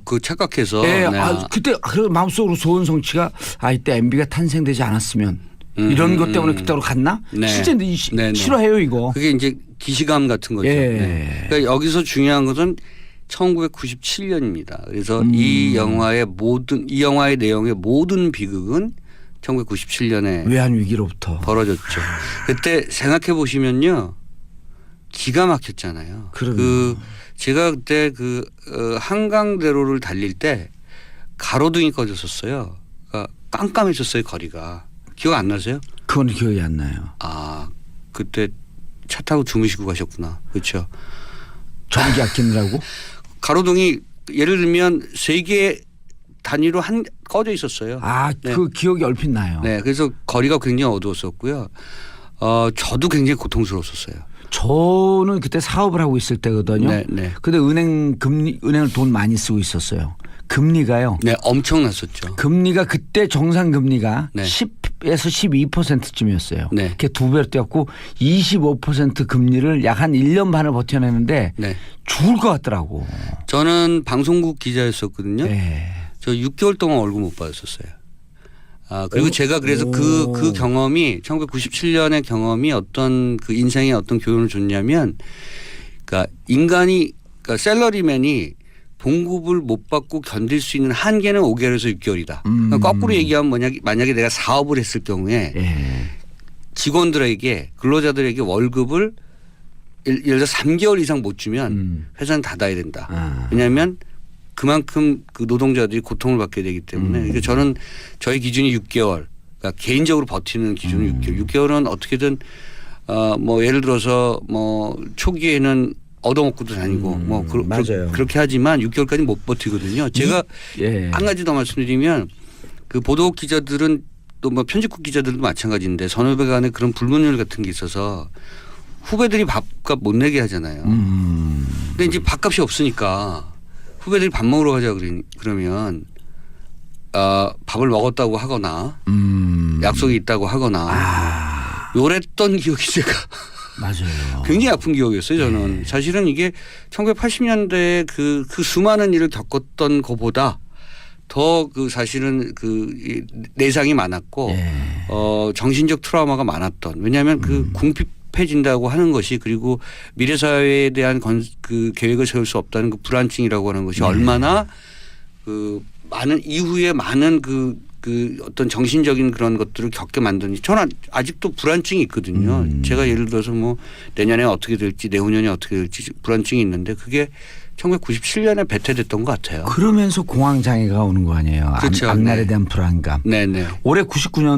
Speaker 3: 그 착각해서.
Speaker 2: 네.
Speaker 3: 네.
Speaker 2: 그때 마음속으로 소원성취가 이때 MB가 탄생되지 않았으면 이런 것 때문에 그때로 갔나?
Speaker 3: 네.
Speaker 2: 실제 싫어해요 이거.
Speaker 3: 그게 이제 기시감 같은 거죠.
Speaker 2: 예.
Speaker 3: 네. 그러니까 여기서 중요한 것은 1997년입니다. 그래서 이 영화의 내용의 모든 비극은 1997년에
Speaker 2: 외환 위기로부터
Speaker 3: 벌어졌죠. 그때 생각해 보시면요, 기가 막혔잖아요. 제가 그때 한강대로를 달릴 때 가로등이 꺼졌었어요. 그러니까 깜깜했었어요 거리가. 기억 안 나세요?
Speaker 2: 그건 기억이 안 나요.
Speaker 3: 그때 차 타고 주무시고 가셨구나. 그렇죠.
Speaker 2: 전기 아끼느라고?
Speaker 3: 가로등이 예를 들면 3개 단위로 꺼져 있었어요. 네.
Speaker 2: 그 기억이 얼핏 나요.
Speaker 3: 네, 그래서 거리가 굉장히 어두웠었고요. 저도 굉장히 고통스러웠었어요.
Speaker 2: 저는 그때 사업을 하고 있을 때거든요.
Speaker 3: 네.
Speaker 2: 근데 은행을 돈 많이 쓰고 있었어요. 금리가요.
Speaker 3: 네, 엄청났었죠.
Speaker 2: 금리가 그때 정상 금리가
Speaker 3: 네.
Speaker 2: 10에서 12%쯤이었어요.
Speaker 3: 네.
Speaker 2: 그게 2배로 뛰었고 25% 금리를 약 한 1년 반을 버텨내는데
Speaker 3: 네.
Speaker 2: 죽을 것 같더라고.
Speaker 3: 저는 방송국 기자였었거든요.
Speaker 2: 네.
Speaker 3: 저 6개월 동안 월급 못 받았었어요. 그리고 제가 그래서 그 경험이 1997년의 경험이 어떤 그 인생에 어떤 교훈을 줬냐면, 그러니까 그러니까 셀러리맨이 봉급을 못 받고 견딜 수 있는 한계는 5개월에서 6개월이다. 그러니까 거꾸로 얘기하면 만약에 내가 사업을 했을 경우에 직원들에게 근로자들에게 월급을 예를 들어 3개월 이상 못 주면 회사는 닫아야 된다. 왜냐하면 그만큼 그 노동자들이 고통을 받게 되기 때문에 그러니까 저는 저희 기준이 6개월. 그러니까 개인적으로 버티는 기준은 6개월. 6개월은 어떻게든 뭐 예를 들어서 뭐 초기에는 얻어먹고도 다니고
Speaker 2: 맞아요.
Speaker 3: 그렇게 하지만 6개월까지 못 버티거든요. 제가 한 가지 더 말씀드리면 그 보도 기자들은 또 뭐 편집국 기자들도 마찬가지인데 선후배 간에 그런 불문율 같은 게 있어서 후배들이 밥값 못 내게 하잖아요. 근데 이제 밥값이 없으니까 후배들이 밥 먹으러 가자 그러면 밥을 먹었다고 하거나 약속이 있다고 하거나 요랬던 기억이 제가
Speaker 2: 맞아요.
Speaker 3: 굉장히 아픈 기억이었어요. 저는 사실은 이게 1980년대에 그 수많은 일을 겪었던 것보다 더 사실은 내상이 많았고 정신적 트라우마가 많았던. 왜냐하면 궁핍해진다고 하는 것이 그리고 미래 사회에 대한 그 계획을 세울 수 없다는 그 불안증이라고 하는 것이 얼마나 많은 이후에 많은 어떤 정신적인 그런 것들을 겪게 만드는지 저는 아직도 불안증이 있거든요. 제가 예를 들어서 뭐 내년에 어떻게 될지 내후년에 어떻게 될지 불안증이 있는데 그게 1997년에 배태됐던 것 같아요.
Speaker 2: 그러면서 공황장애가 오는 거 아니에요.
Speaker 3: 그렇죠.
Speaker 2: 앞날에 대한 불안감.
Speaker 3: 네네.
Speaker 2: 올해 99년